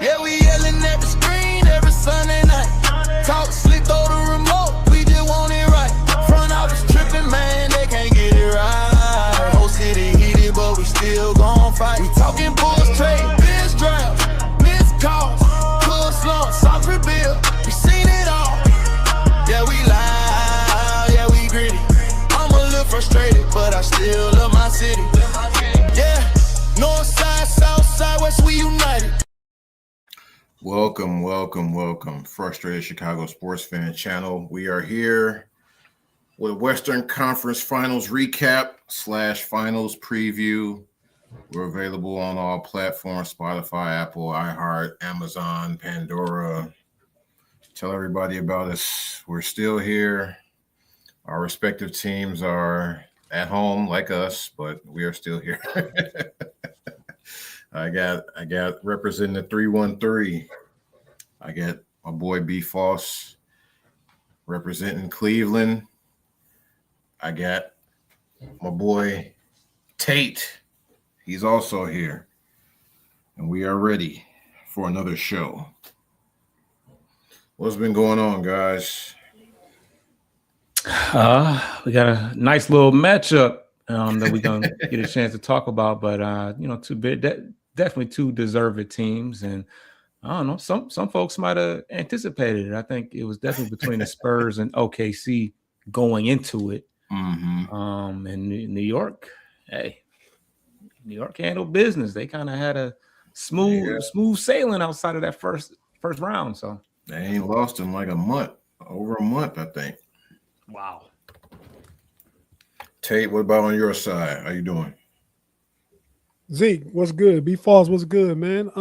Yeah, we yelling at the screen every Sunday night. Talk slick, throw the remote, we just want it right. Front office tripping, man, they can't get it right. Whole city heated, but we still gon' fight. We talking bulls trade, biz drafts, missed calls, cool slump, soft rebuild. We seen it all. Yeah, we loud, yeah, we gritty. I'm a little frustrated, but I still love my city. Yeah, north side, south side, west, we united. Welcome, welcome, welcome. Frustrated Chicago sports fan channel. We are here with Western Conference Finals recap / finals preview. We're available on all platforms: Spotify, Apple, iHeart, Amazon, Pandora. Tell everybody about us. We're still here. Our respective teams are at home like us, but we are still here. I got representing the 313. I got my boy B Foss representing Cleveland. I got my boy Tate. He's also here. And we are ready for another show. What's been going on, guys? We got a nice little matchup that we're gonna get a chance to talk about, but definitely two deserving teams, and I don't know, some folks might have anticipated it. I think it was definitely between the Spurs and OKC going into it. Mm-hmm. And New York, hey, New York handled business. They kind of had a smooth sailing outside of that first round. So they ain't lost in like over a month, I think. Wow. Tate, what about on your side? How you doing? Zeke, what's good? B Falls, what's good, man?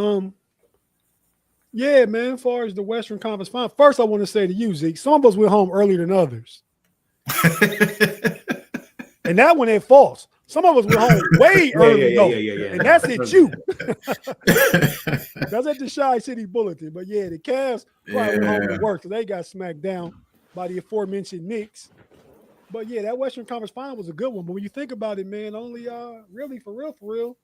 Yeah, man, as far as the Western Conference Finals, first I want to say to you, Zeke, some of us went home earlier than others. And that one ain't false. Some of us went home way early, though. And that's at you. That's at the Shy City Bulletin. But yeah, the Cavs probably went home to work, so they got smacked down by the aforementioned Knicks. But yeah, that Western Conference Final was a good one. But when you think about it, man, only really for real,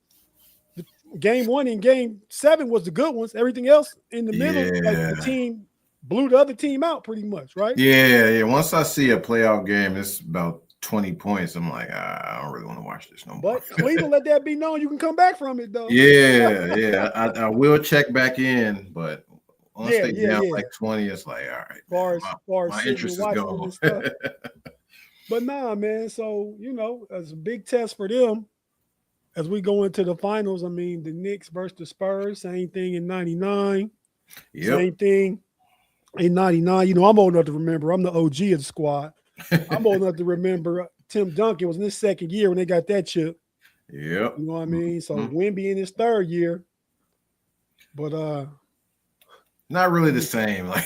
the game 1 and game 7 was the good ones. Everything else in the middle, like the team blew the other team out pretty much, right? Yeah. Once I see a playoff game, it's about 20 points. I'm like, I don't really want to watch this no more. But Cleveland let that be known. You can come back from it, though. Yeah. I will check back in, but once they down like 20, it's like, all right. My interest is gone. But nah, man. So, it's a big test for them as we go into the finals. I mean, the Knicks versus the Spurs, same thing in 99. Yep. Same thing in 99. I'm old enough to remember. I'm the OG of the squad. I'm old enough to remember Tim Duncan was in his second year when they got that chip. Yep. You know what I mean? So Wemby in his third year. But not really the same. Like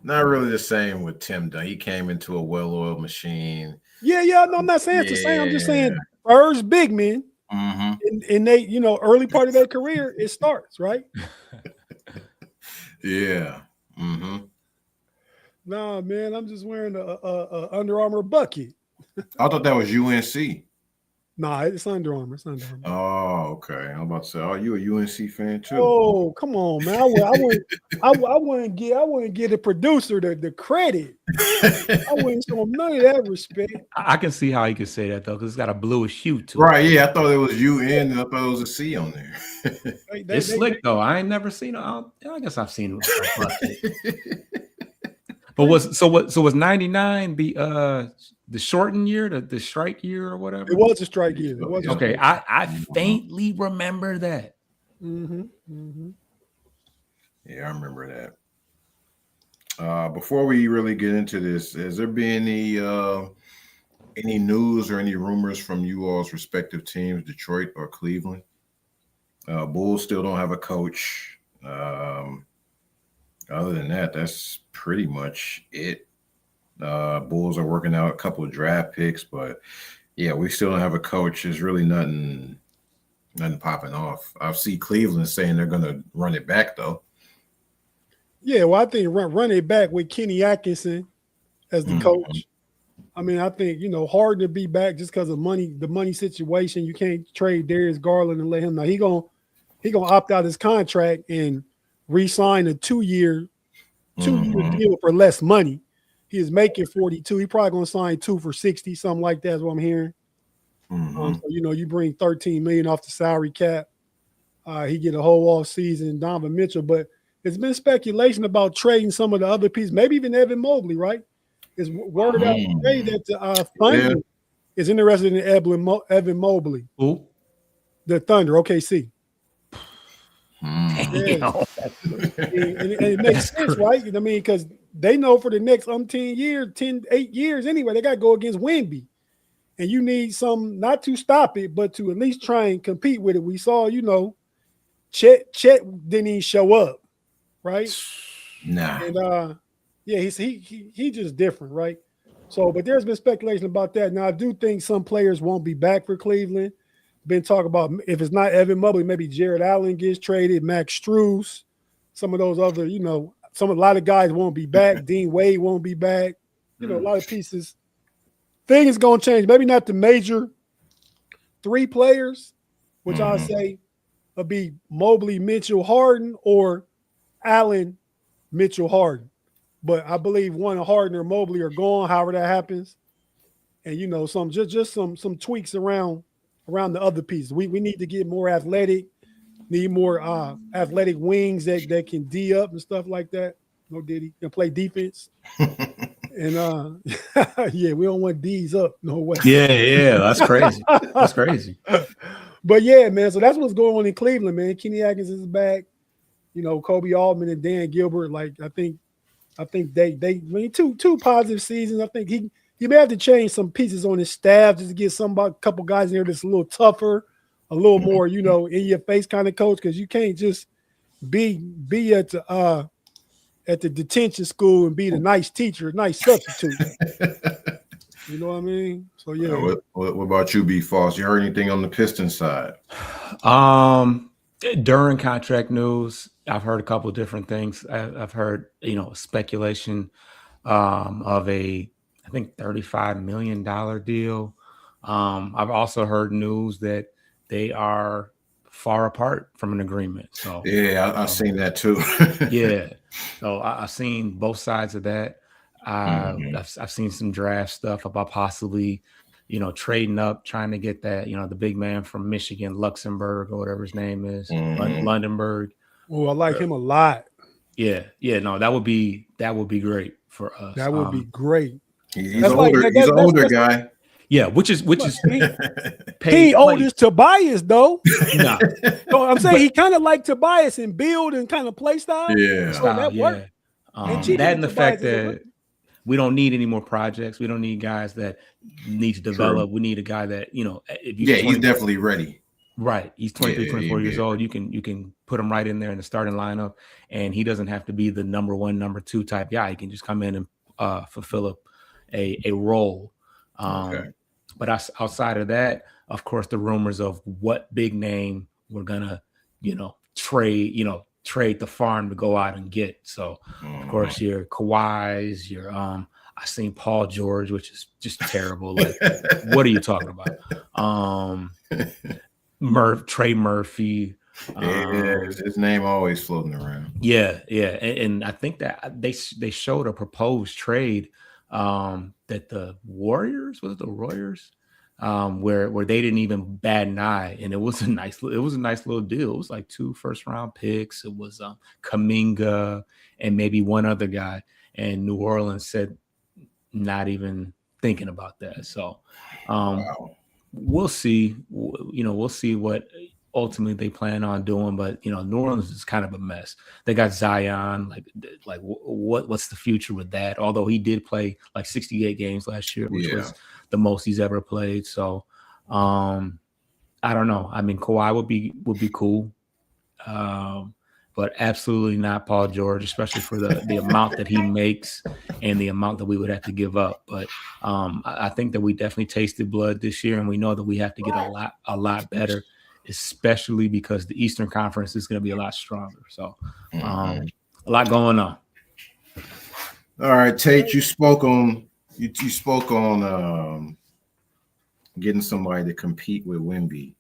not really the same with Tim Duncan. He came into a well-oiled machine. Yeah. No, I'm not saying it's the same. I'm just saying Spurs big men. Mm-hmm. And they, early part of their career, it starts, right? Yeah. Mm-hmm. Nah, man, I'm just wearing a Under Armour bucket. I thought that was UNC. Nah, it's Under Armour. Oh, okay. I'm about to say, you a UNC fan too? Oh, come on, man. I wouldn't get the producer the credit. I wouldn't show him none of that respect. I can see how you could say that though, because it's got a bluish hue to it. Right? Yeah, I thought it was UN, and I thought it was a C on there. It's slick though. I ain't never seen it. I guess I've seen it. But was 99 the shortened year, the strike year or whatever? It was a strike year. Okay, I faintly remember that. Mm-hmm. Yeah, I remember that. Before we really get into this, has there been any news or any rumors from you all's respective teams, Detroit or Cleveland? Bulls still don't have a coach. Other than that, that's pretty much it. Bulls are working out a couple of draft picks, but yeah, we still don't have a coach. There's really nothing popping off. I see Cleveland saying they're going to run it back, though. Yeah, well, I think run it back with Kenny Atkinson as the coach. I mean, I think, hard to be back just because of money, the money situation. You can't trade Darius Garland and let him know. he gonna opt out his contract and re-sign a two-year deal for less money. He is making 42. He probably gonna sign 2 for 60, something like that. Is what I'm hearing. So you bring 13 million off the salary cap. He get a whole off season, Donovan Mitchell. But it's been speculation about trading some of the other pieces, maybe even Evan Mobley, right? It's word out today that the Thunder is interested in Evan Mobley. Who? The Thunder, OKC. Damn. And it makes sense, right? I mean, because they know for the next 8 years anyway, they got to go against Wemby. And you need some, not to stop it, but to at least try and compete with it. We saw, Chet didn't even show up, right? Nah. And he just different, right? So, but there's been speculation about that. Now, I do think some players won't be back for Cleveland. Been talking about if it's not Evan Mobley, maybe Jared Allen gets traded, Max Strus, some of those other, a lot of guys won't be back. Dean Wade won't be back. A lot of pieces. Things gonna change. Maybe not the major 3 players, which I say will be Mobley, Mitchell, Harden, or Allen, Mitchell, Harden. But I believe one of Harden or Mobley are gone. However that happens, and some just some tweaks around the other pieces. We need to get more athletic. Need more athletic wings that can D up and stuff like that. No Diddy can play defense. And we don't want D's up. No way. Yeah, that's crazy. That's crazy. But yeah, man. So that's what's going on in Cleveland, man. Kenny Atkins is back. Kobe Altman and Dan Gilbert. Like I think they two positive seasons. I think he may have to change some pieces on his staff just to get a couple guys in there that's a little tougher, a little more, in your face kind of coach, because you can't just be at the detention school and be the nice teacher, nice substitute. You know what I mean? So yeah. What about you, B. Foss? You heard anything on the Pistons side? During contract news, I've heard a couple of different things. I've heard, speculation of I think $35 million deal. I've also heard news that they are far apart from an agreement. So yeah, I've seen that too. Yeah. So I've seen both sides of that. I've seen some draft stuff about possibly, trading up, trying to get that, the big man from Michigan, Luxembourg or whatever his name is, Lundenberg. Oh, I like him a lot. Yeah. No, that would be great for us. That would be great. He's an older guy. Yeah, which is he old as Tobias though. No, I'm saying he kind of like Tobias in build and kind of play style. Yeah, so that worked. That and the fact that we don't need any more projects. We don't need guys that need to develop. We need a guy that he's definitely ready. Right, he's 23, 24 years old. You can put him right in there in the starting lineup, and he doesn't have to be the number 1, number 2 type guy. He can just come in and fulfill a role. But outside of that, of course, the rumors of what big name we're gonna, trade the farm to go out and get. So, of course, your Kawhis, your I seen Paul George, which is just terrible. Like, what are you talking about? Trey Murphy. His name always floating around. Yeah, and I think that they showed a proposed trade. That the Warriors where they didn't even bat an eye, and it was a nice little deal. It was like 2 first-round picks. It was Kuminga and maybe one other guy, and New Orleans said not even thinking about that. So we'll see. We'll see what ultimately they plan on doing, but New Orleans is kind of a mess. They got Zion, like what's the future with that? Although he did play like 68 games last year, which was the most he's ever played. So I don't know. I mean, Kawhi would be cool, but absolutely not Paul George, especially for the amount that he makes and the amount that we would have to give up. But I think that we definitely tasted blood this year, and we know that we have to get a lot better, especially because the Eastern Conference is going to be a lot stronger. So a lot going on. All right, Tate, you spoke on getting somebody to compete with Wemby.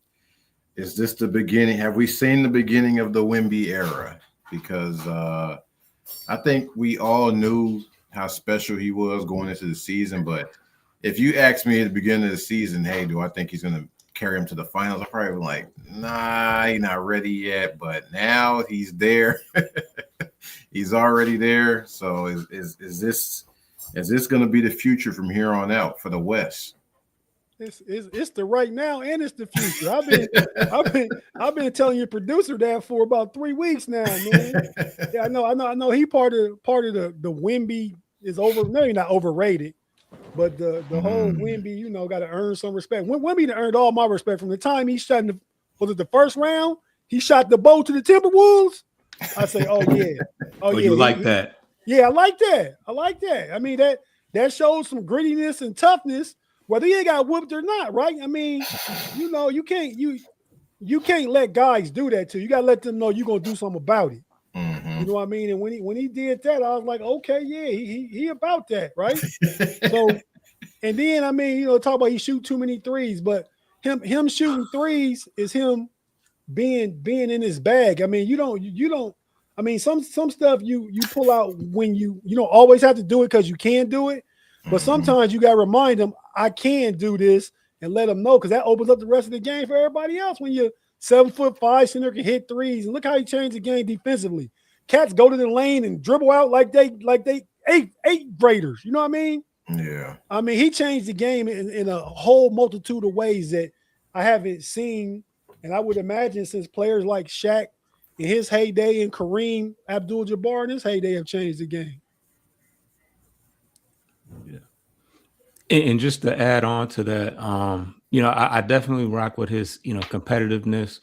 is this the beginning? Have we seen the beginning of the Wemby era? Because I think we all knew how special he was going into the season. But if you asked me at the beginning of the season, hey, do I think he's going to carry him to the finals? I'm probably like, nah, he's not ready yet. But now he's there. He's already there. So is this going to be the future from here on out for the West? It's the right now and it's the future. I've been telling your producer that for about 3 weeks now, man. Yeah, I know. He part of the Wemby is over. No, he's not overrated, but the whole Wemby, got to earn some respect. Wemby earned all my respect from the time he shot was it the first round? He shot the bow to the Timberwolves. I say, oh yeah, you like that? Yeah, I like that. I mean that shows some grittiness and toughness. Whether he got whooped or not, right? I mean, you can't let guys do that to you. You gotta let them know you're gonna do something about it. Mm-hmm. You know what I mean? And when he did that, I was like, okay, yeah, he about that, right? So, and then I mean, talk about he shoot too many threes, but him shooting threes is him being in his bag. I mean, you don't. I mean, some stuff you pull out when you don't always have to do it because you can do it. But sometimes you got to remind them, I can do this, and let them know, because that opens up the rest of the game for everybody else. When you're 7'5" center can hit threes, and look how he changed the game defensively. Cats go to the lane and dribble out like they eighth graders. You know what I mean? Yeah. I mean, he changed the game in a whole multitude of ways that I haven't seen, and I would imagine since players like Shaq in his heyday and Kareem Abdul-Jabbar in his heyday have changed the game. Yeah. And just to add on to that, I definitely rock with his, competitiveness.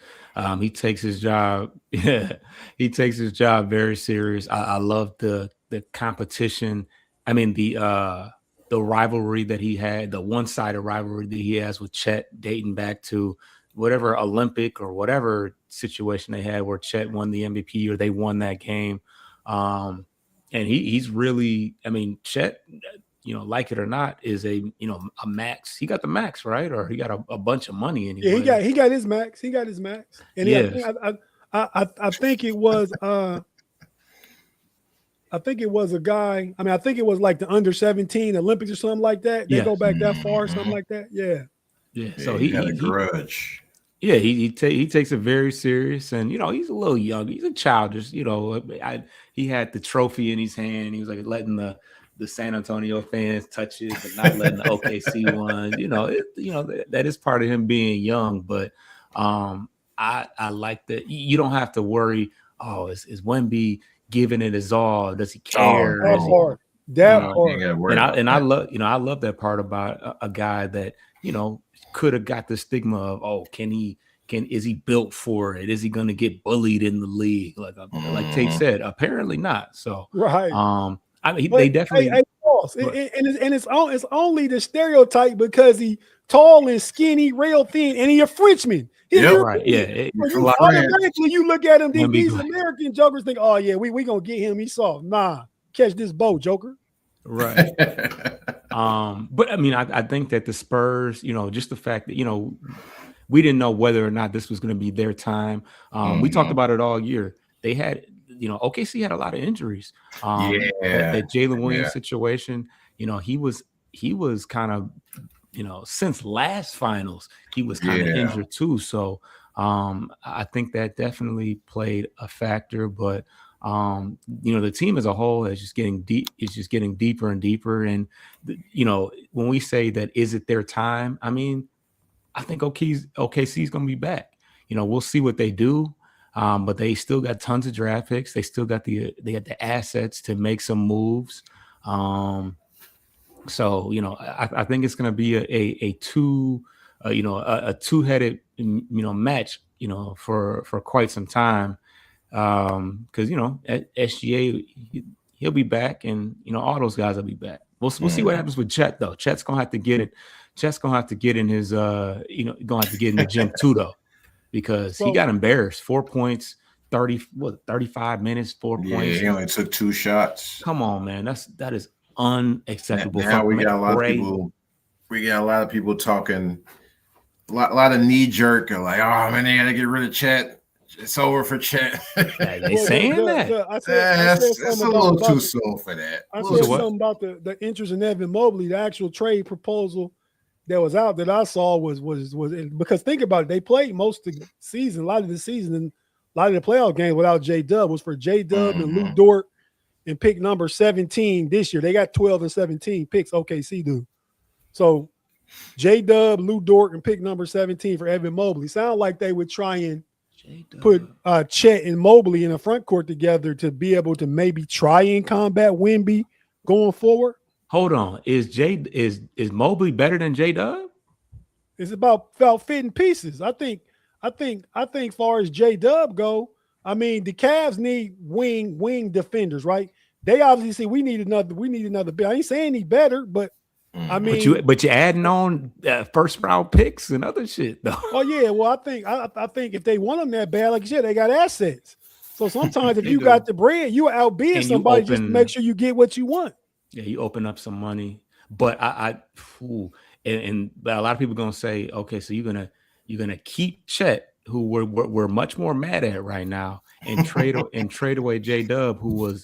He takes his job. Yeah, he takes his job very serious. I love the competition. I mean, the rivalry that he had, the one-sided rivalry that he has with Chet, dating back to whatever Olympic or whatever situation they had where Chet won the MVP or they won that game. And he's really, I mean, Chet, like it or not, is a max. He got the max, right? Or he got a bunch of money anyway. Yeah, he got his max. And yes. I think it was a guy. I mean, I think it was like the under 17 Olympics or something like that. They go back that far, something like that. Yeah. Yeah. So he had a grudge. Yeah, he takes it very serious, and he's a little young. He's a childish. He had the trophy in his hand. He was like letting the San Antonio fans touch it, but not letting the OKC ones. That is part of him being young. But I like that. You don't have to worry. Oh, is Wemby giving it his all? Does he care? That part. And I love that part about a guy that could have got the stigma of, oh, is he built for it? Is he going to get bullied in the league? Like Tate said, apparently not. So right. I mean, they definitely. It's only the stereotype because he tall and skinny, real thin, and he a Frenchman. Right. Yeah. Automatically, you look at him. These American jokers think, oh yeah, we gonna get him. He's soft. Nah, catch this boat, Joker. Right. But I mean, I think that the Spurs, just the fact that we didn't know whether or not this was going to be their time. We talked about it all year. They had. OKC had a lot of injuries. That Jalen Williams situation, he was kind of, since last finals, he was kind of injured too. So I think that definitely played a factor. But the team as a whole is just getting deep. It's just getting deeper and deeper. And when we say that, is it their time? I mean, I think OKC is going to be back. We'll see what they do. But they still got tons of draft picks. They still got the assets to make some moves. So I think it's going to be a two-headed match for quite some time. Because at SGA he'll be back, and all those guys will be back. We'll see what happens with Chet though. Chet's gonna have to get it. Chet's gonna have to get in his gonna have to get in the gym too though. Because he got embarrassed. 4 points, 35 minutes, 4 points. Yeah, he only took 2 shots. Come on, man. That is unacceptable. Now we got a lot of people. We got a lot of people talking lot of knee jerk, like, oh man, they gotta get rid of Chet. It's over for Chet. They saying that. I said That's a little too soon for that. I said something about the interest in Evan Mobley. The actual trade proposal that was out that I saw was because think about it, they played most of the season, a lot of the season, and a lot of the playoff games without J-Dub was for J-Dub and Lou Dort and pick number 17 this year. They got 12 and 17 picks. OKC do. So J-Dub, Lou Dort, and pick number 17 for Evan Mobley. Sound like they would try and put Chet and Mobley in a front court together to be able to maybe try and combat Wemby going forward. Hold on, is Mobley better than J-Dub? It's about fitting pieces. I think far as J-Dub go, I mean the Cavs need wing defenders, right? They obviously see we need another bit. I ain't saying he better, but I mean, but you're adding on first round picks and other shit though. Oh yeah, well I think if they want them that bad, like you said, they got assets. So sometimes if you got the bread, you outbid somebody just to make sure you get what you want. Yeah, you open up some money, but and a lot of people gonna say, okay, so you're gonna keep Chet, who we're much more mad at right now, and trade away J-Dub, who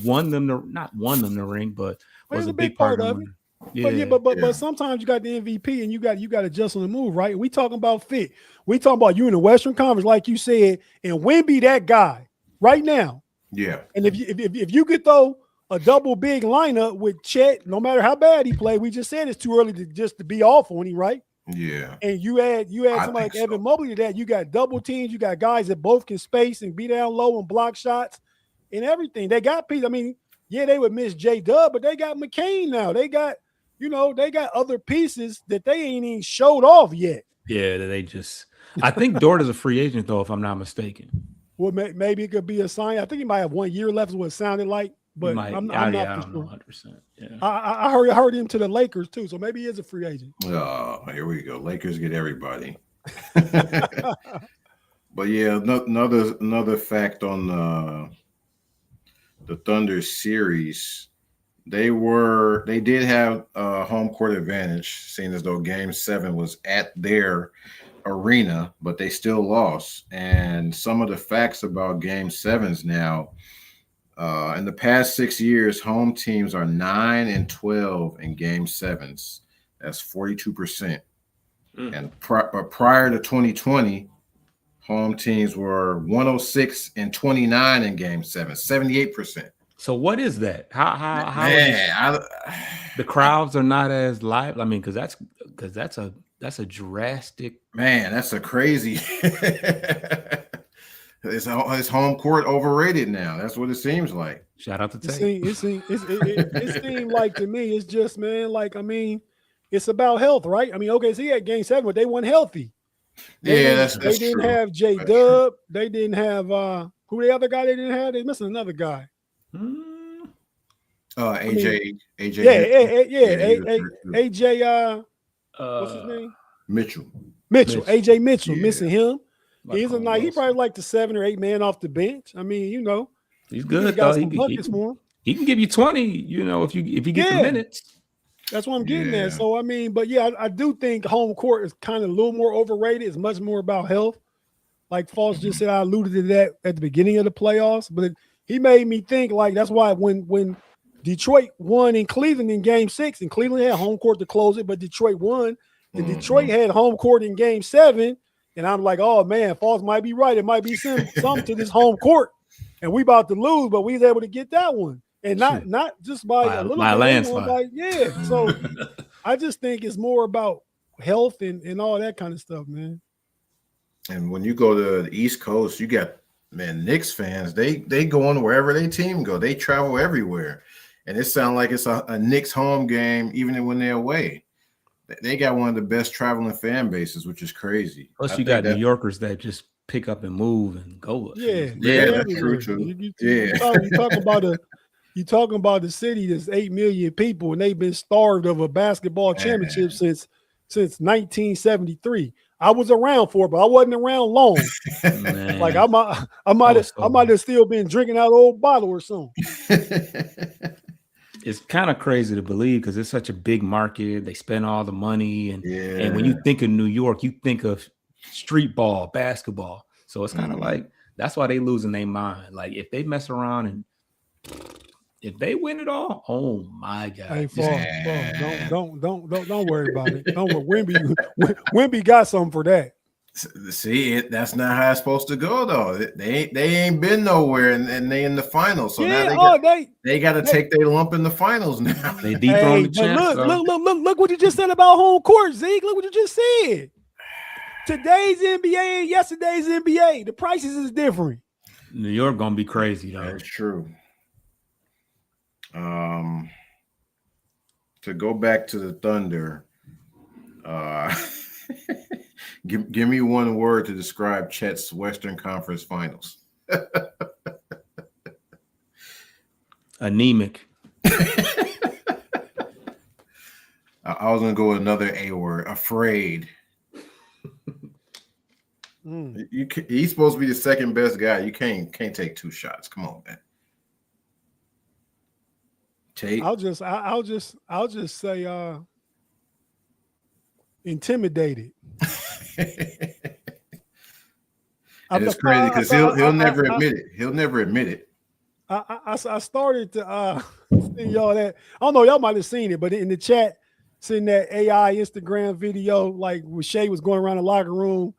won them not won them the ring, but was a big part of it. Yeah. But sometimes you got the MVP and you got to adjust on the move, right? We talking about fit. We talking about you in the Western Conference, like you said, and Wemby that guy right now. Yeah. And if you could throw a double big lineup with Chet, no matter how bad he played, we just said it's too early to be off on him, right? Yeah. And you add somebody like Evan Mobley to that, you got double teams, you got guys that both can space and be down low and block shots and everything. They got people. I mean, yeah, they would miss J-Dub, but they got McCain now. They got other pieces that they ain't even showed off yet. Yeah, I think Dort is a free agent though, if I'm not mistaken. Well, maybe it could be a sign. I think he might have 1 year left, is what it sounded like. But I'm not for sure. 100%. Yeah. I heard him to the Lakers too, so maybe he is a free agent. Oh, here we go. Lakers get everybody. But yeah, another fact on the Thunder series, they did have a home court advantage, seeing as though Game 7 was at their arena, but they still lost. And some of the facts about Game 7s now. In the past 6 years, home teams are 9-12 in Game 7s. That's 42%. And prior to 2020, home teams were 106-29 in Game 7, 78%. So what is that? How the crowds are not as live? I mean, because that's a drastic. Man, that's a crazy. Is home court overrated now? That's what it seems like. Shout out to Tate. It seemed like to me, it's just, man, like, I mean, it's about health, right? I mean, okay, so he had Game 7, but they weren't healthy. They didn't have J-Dub. They didn't have who the other guy they didn't have? They're missing another guy. AJ. AJ. What's his name? Mitchell. AJ Mitchell, missing him. He probably like the 7 or 8 man off the bench. I mean, he's good though. He can give you 20. If you get the minutes. That's what I'm getting at. So I mean, but yeah, I do think home court is kind of a little more overrated. It's much more about health. Like Foss just said, I alluded to that at the beginning of the playoffs, but he made me think like that's why when Detroit won in Cleveland in Game 6, and Cleveland had home court to close it, but Detroit won, and Detroit had home court in Game 7. And I'm like, oh man, Foss might be right. It might be something to this home court, and we about to lose, but we was able to get that one, and not just by a little bit, landslide. So I just think it's more about health and all that kind of stuff, man. And when you go to the East Coast, you got Knicks fans. They go on wherever their team go. They travel everywhere, and it sounds like it's a Knicks home game, even when they're away. They got one of the best traveling fan bases, which is crazy. Plus, you got New Yorkers that just pick up and move and go. Yeah, that's true too. You talking about the city that's 8 million people, and they've been starved of a basketball championship since 1973. I was around for it, but I wasn't around long. Like I might have still been drinking out of an old bottle or something. it's kind of crazy to believe because it's such a big market. They spend all the money, and when you think of New York, you think of street ball, basketball. So it's kind of like that's why they losing their mind. Like if they mess around and if they win it all, oh my God! Hey, don't worry about it. Don't worry. Wimby got something for that. See, that's not how it's supposed to go, though. They ain't been nowhere, and they in the finals. So now they got to take their lump in the finals now. They dethrone the champs. Look what you just said about home court, Zeke. Look what you just said. Today's NBA and yesterday's NBA. The prices is different. New York gonna be crazy, though. That's true. To go back to the Thunder, give me one word to describe Chet's Western Conference Finals. Anemic. I was gonna go with another A word. Afraid. He's supposed to be the second best guy. You can't take two shots. Come on, man. Tate. I'll just say intimidated. It's crazy because he'll never admit it. He'll never admit it. I started to send y'all that. I don't know, y'all might have seen it, but in the chat, seeing that AI Instagram video, like when Shea was going around the locker room,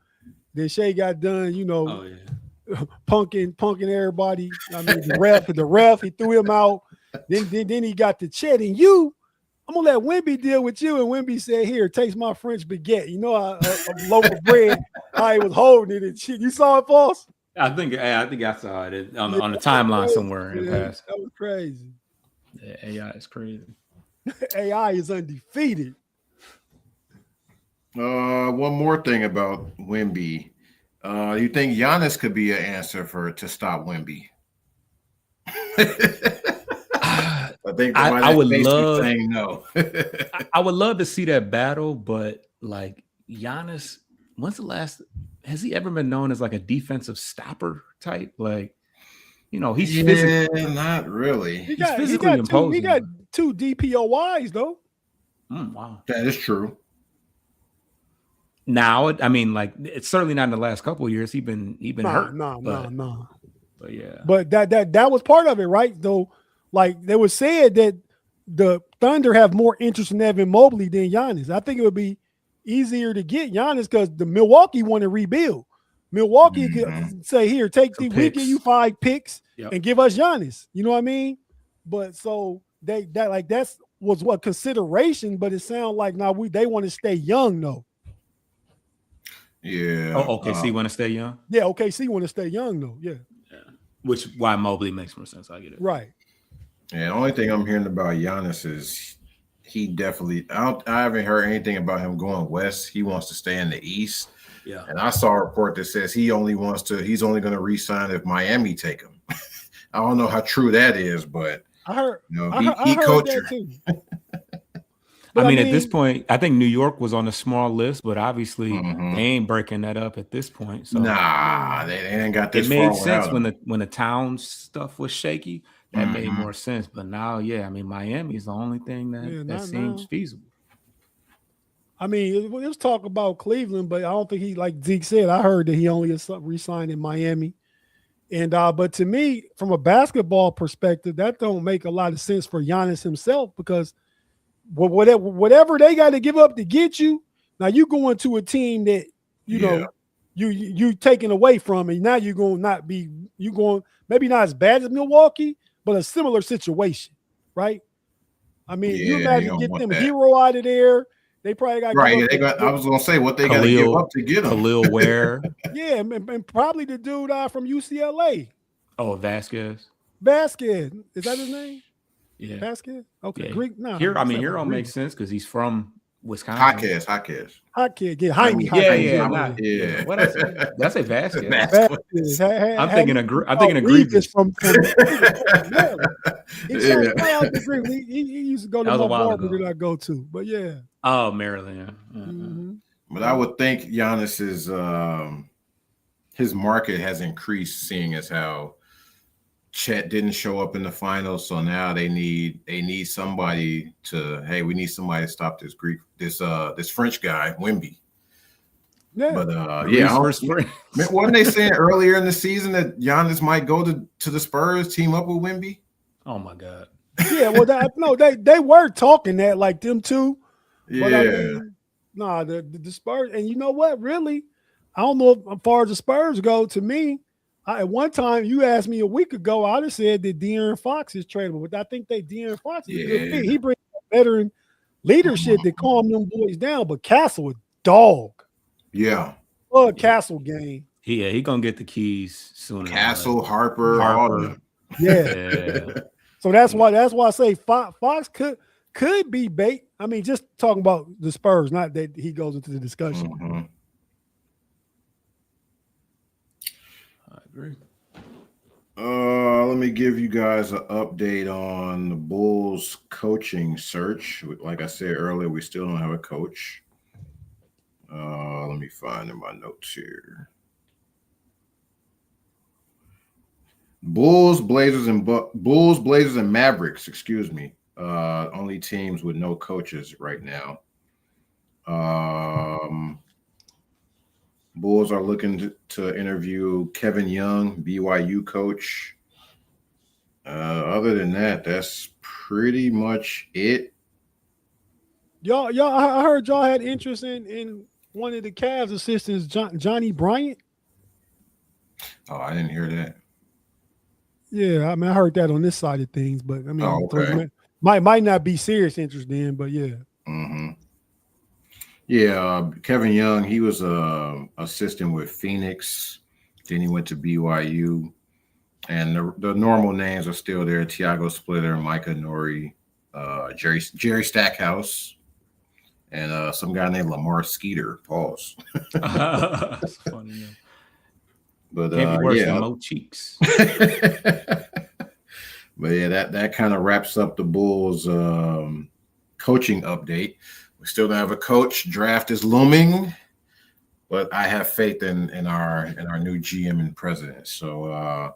then Shea got done, punking everybody. I mean, the ref, he threw him out. Then he got to Chet, and I'm gonna let Wimby deal with you. And Wimby said, "Here, taste my French baguette." You know, a loaf of bread. How he was holding it and shit. You saw it, False? I think I saw it on the timeline somewhere in the past. That was crazy. Yeah, AI is crazy. AI is undefeated. One more thing about Wimby. You think Giannis could be an answer to stop Wimby? I think I would love saying no. I would love to see that battle, but like Giannis, when's the last? Has he ever been known as like a defensive stopper type? Like, he's physically not really. He's physically imposing. He got 2 DPOYs though. Wow, that is true. Now, I mean, like it's certainly not in the last couple of years. He's been hurt. No. But yeah, but that was part of it, right? Though, like they was said that the Thunder have more interest in Evan Mobley than Giannis. I think it would be easier to get Giannis because the Milwaukee want to rebuild. Milwaukee could say, "Here, take we give you 5 picks and give us Giannis." You know what I mean? But so that's was what consideration, but it sounds like now they want to stay young though. Yeah. Oh, OKC want to stay young? Yeah, OKC want to stay young though. Yeah. Which why Mobley makes more sense. I get it. Right. Yeah, the only thing I'm hearing about Giannis is he definitely I haven't heard anything about him going west. He wants to stay in the East. Yeah. And I saw a report that says he's only going to re-sign if Miami take him. I don't know how true that is, but I heard he coached her. I mean, at this point, I think New York was on a small list, but obviously they ain't breaking that up at this point. So nah, they ain't got this. It made sense when the town stuff was shaky. That made more sense. But now, I mean, Miami is the only thing that seems feasible. I mean, it was talk about Cleveland, but I don't think he, like Zeke said, I heard that he only is re-signed in Miami. And but to me, from a basketball perspective, that don't make a lot of sense for Giannis himself because whatever they got to give up to get you, now you going to a team that you taking away from, and now you're going maybe not as bad as Milwaukee, but a similar situation, right? I mean, you imagine get them Hero out of there. They probably got I was gonna say what they got to give up to get him. Khalil Ware, and probably the dude from UCLA. Oh, Vasquez. Is that his name? Yeah, Vasquez. Okay, Greek. No, Hero makes sense because he's from Wisconsin. Hot kid. Yeah, Jaime. Yeah. What I say? Did I say Vasquez? Vasquez. I'm thinking of Grievous from Maryland. He used to go to my barber that I go to, but yeah. Oh, Maryland. Yeah. But I would think Giannis's his market has increased, seeing as how Chet didn't show up in the finals, so now they need somebody to. Hey, we need somebody to stop this this French guy, Wemby. Yeah. But wasn't they saying earlier in the season that Giannis might go to the Spurs, team up with Wemby? Oh my God. Yeah, well, they were talking that like them two. But Yeah. I mean, the Spurs, and you know what? Really, I don't know as far as the Spurs go. To me, at one time you asked me a week ago, I'd have said that De'Aaron Fox is tradable, but I think that De'Aaron Fox is a good fit. He brings veteran leadership that calm them boys down. But Castle a dog. Yeah. Castle game. Yeah, he gonna get the keys soon. Castle, Harper. All of them. Yeah. So that's why I say Fox could be bait. I mean, just talking about the Spurs, not that he goes into the discussion. Mm-hmm. I agree. Let me give you guys an update on the Bulls coaching search. Like I said earlier, we still don't have a coach. Let me find in my notes here. Bulls, Blazers, and Mavericks. Excuse me. Only teams with no coaches right now. Bulls are looking to interview Kevin Young, BYU coach. Other than that, that's pretty much it. Y'all, I heard y'all had interest in one of the Cavs assistants, Johnny Bryant. Oh, I didn't hear that. Yeah, I mean, I heard that on this side of things, but I mean, okay. might not be serious interest in, but yeah. Mm-hmm. Yeah, Kevin Young, he was assistant with Phoenix. Then he went to BYU. And the normal names are still there: Tiago Splitter, Micah Nori, Jerry Stackhouse, and some guy named Lamar Skeeter. Pause. That's funny. Yeah. But can't be worse than Mo Cheeks. But yeah, that kind of wraps up the Bulls coaching update. We still don't have a coach. Draft is looming, but I have faith in our new GM and president. So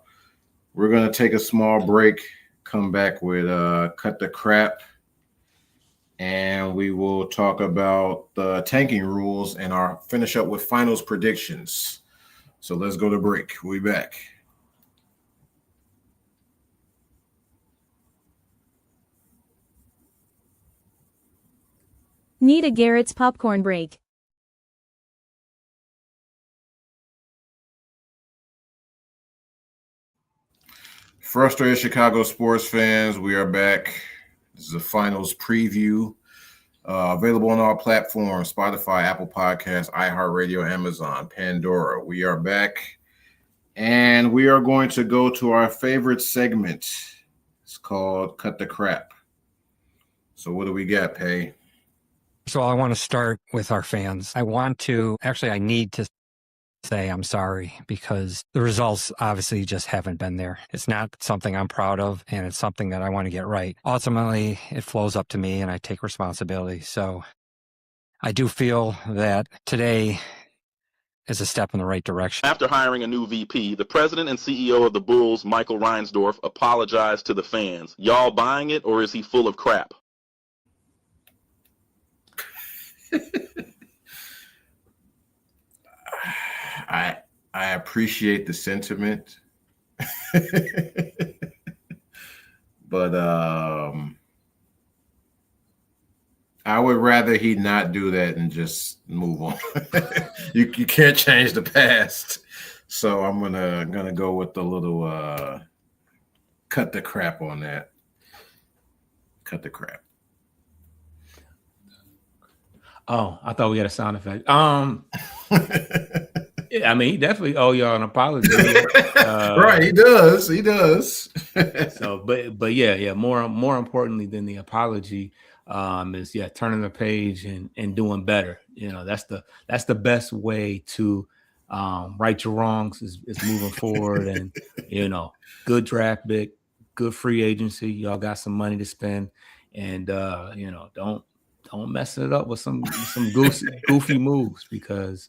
we're gonna take a small break, come back with Cut the Crap, and we will talk about the tanking rules and finish up with finals predictions. So let's go to break. We'll be back. Need a Garrett's popcorn break. Frustrated Chicago sports fans, we are back. This is a finals preview. Available on all platforms: Spotify, Apple Podcasts, iHeartRadio, Amazon, Pandora. We are back, and we are going to go to our favorite segment. It's called Cut the Crap. So what do we got, Pay? So I want to start with our fans. I need to say I'm sorry, because the results obviously just haven't been there. It's not something I'm proud of, and it's something that I want to get right. Ultimately, it flows up to me, and I take responsibility. So I do feel that today is a step in the right direction. After hiring a new VP, the president and CEO of the Bulls, Michael Reinsdorf, apologized to the fans. Y'all buying it, or is he full of crap? I appreciate the sentiment, but I would rather he not do that and just move on. You can't change the past, so I'm gonna go with the little cut the crap on that. Cut the crap. Oh, I thought we had a sound effect. Yeah, I mean, he definitely owe y'all an apology. Right, he does. So, but yeah. More importantly than the apology, is turning the page and doing better. You know, that's the best way to right your wrongs is moving forward, and good draft pick, good free agency. Y'all got some money to spend, and don't mess it up with some goofy moves, because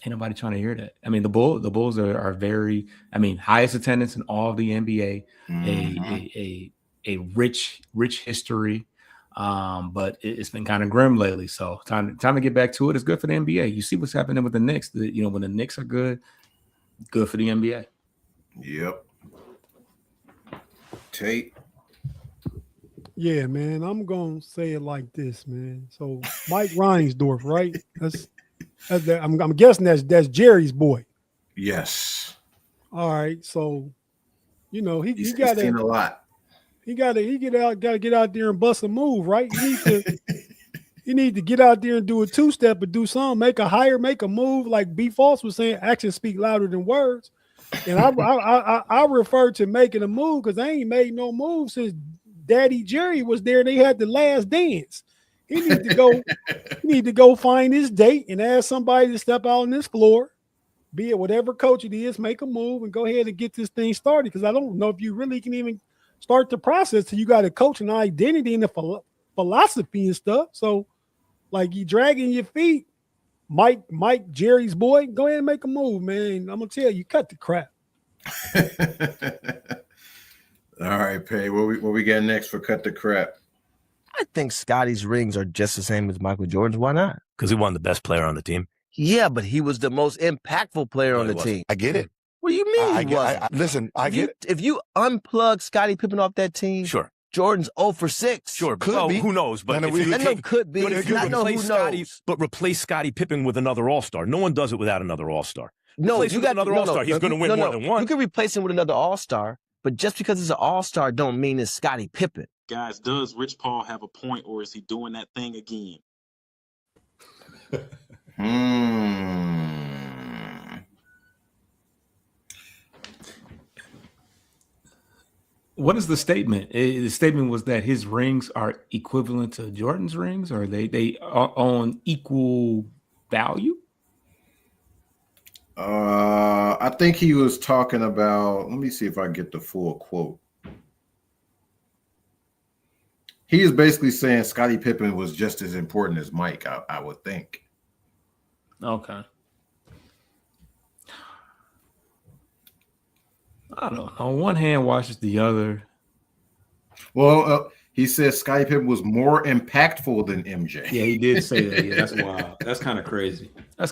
Ain't nobody trying to hear that. I mean, the Bulls are very, I mean, highest attendance in all of the NBA, a rich history. But it's been kind of grim lately. So time to get back to it. It's good for the NBA. You see what's happening with the Knicks. When the Knicks are good for the NBA. Yep. Tate. Yeah, man. I'm gonna say it like this, man. So Mike Reinsdorf, right? I'm guessing that's Jerry's boy. Yes. All right. So, he He's got seen a lot. He got to get out there and bust a move, right? You need to get out there and do a two-step, but do something, make a move. Like B. Falls was saying, actions speak louder than words. And I refer to making a move because they ain't made no move since Daddy Jerry was there. They had the last dance. He need to go find his date and ask somebody to step out on this floor, be it whatever coach it is, make a move and go ahead and get this thing started. Because I don't know if you really can even start the process till you got a coach and identity and the philosophy and stuff. So, like, you dragging your feet, Mike, Jerry's boy, go ahead and make a move, man. I'm gonna tell you, cut the crap. All right, Pay. What we got next for cut the crap? I think Scotty's rings are just the same as Michael Jordan's. Why not? Because he won the best player on the team. Yeah, but he was the most impactful player on the team. I get it. What do you mean he wasn't? Listen, I get it. If you unplug Scottie Pippen off that team, Sure. Jordan's 0 for 6. Sure. Could be. Who knows? But No, if you I know take, could be. But if It's you not no replace who Scottie, knows. but replace Scottie Pippen with another All-Star. No one does it without another All-Star. No, Replace you him with got another All-Star. He's going to win more than one. You can replace him with another All-Star, but just because it's an All-Star don't mean it's Scottie Pippen. Guys, does Rich Paul have a point, or is he doing that thing again? What is the statement? The statement was that his rings are equivalent to Jordan's rings, or they are on equal value? I think he was talking about, let me see if I get the full quote. He is basically saying Scottie Pippen was just as important as Mike, I would think. Okay. I don't know. One hand washes the other. Well, he says Scottie Pippen was more impactful than MJ. Yeah, he did say that. Yeah, that's wild. That's kind of crazy. I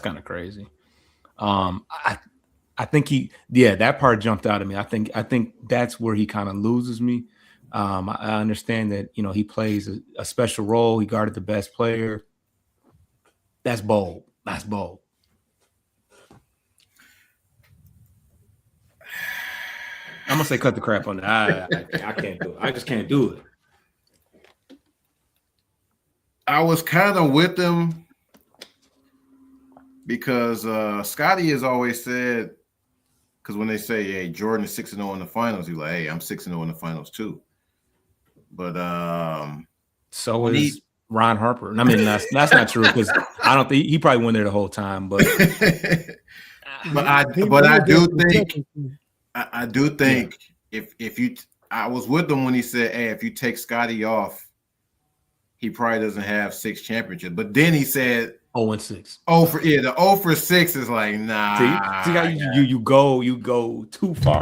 think that part jumped out at me. I think that's where he kind of loses me. I understand that, he plays a special role. He guarded the best player. That's bold. I'm gonna say cut the crap on that. I can't do it. I just can't do it. I was kind of with him because Scottie has always said, because when they say, hey, Jordan is 6-0 in the finals, he's like, hey, I'm 6-0 in the finals too. But so is Ron Harper. I mean, that's not true because I don't think he probably went there the whole time. But I do think if you, I was with him when he said, hey, if you take Scottie off, he probably doesn't have 6 championships. But then he said 0-6. The 0 for 6 is like, nah. See how you go too far.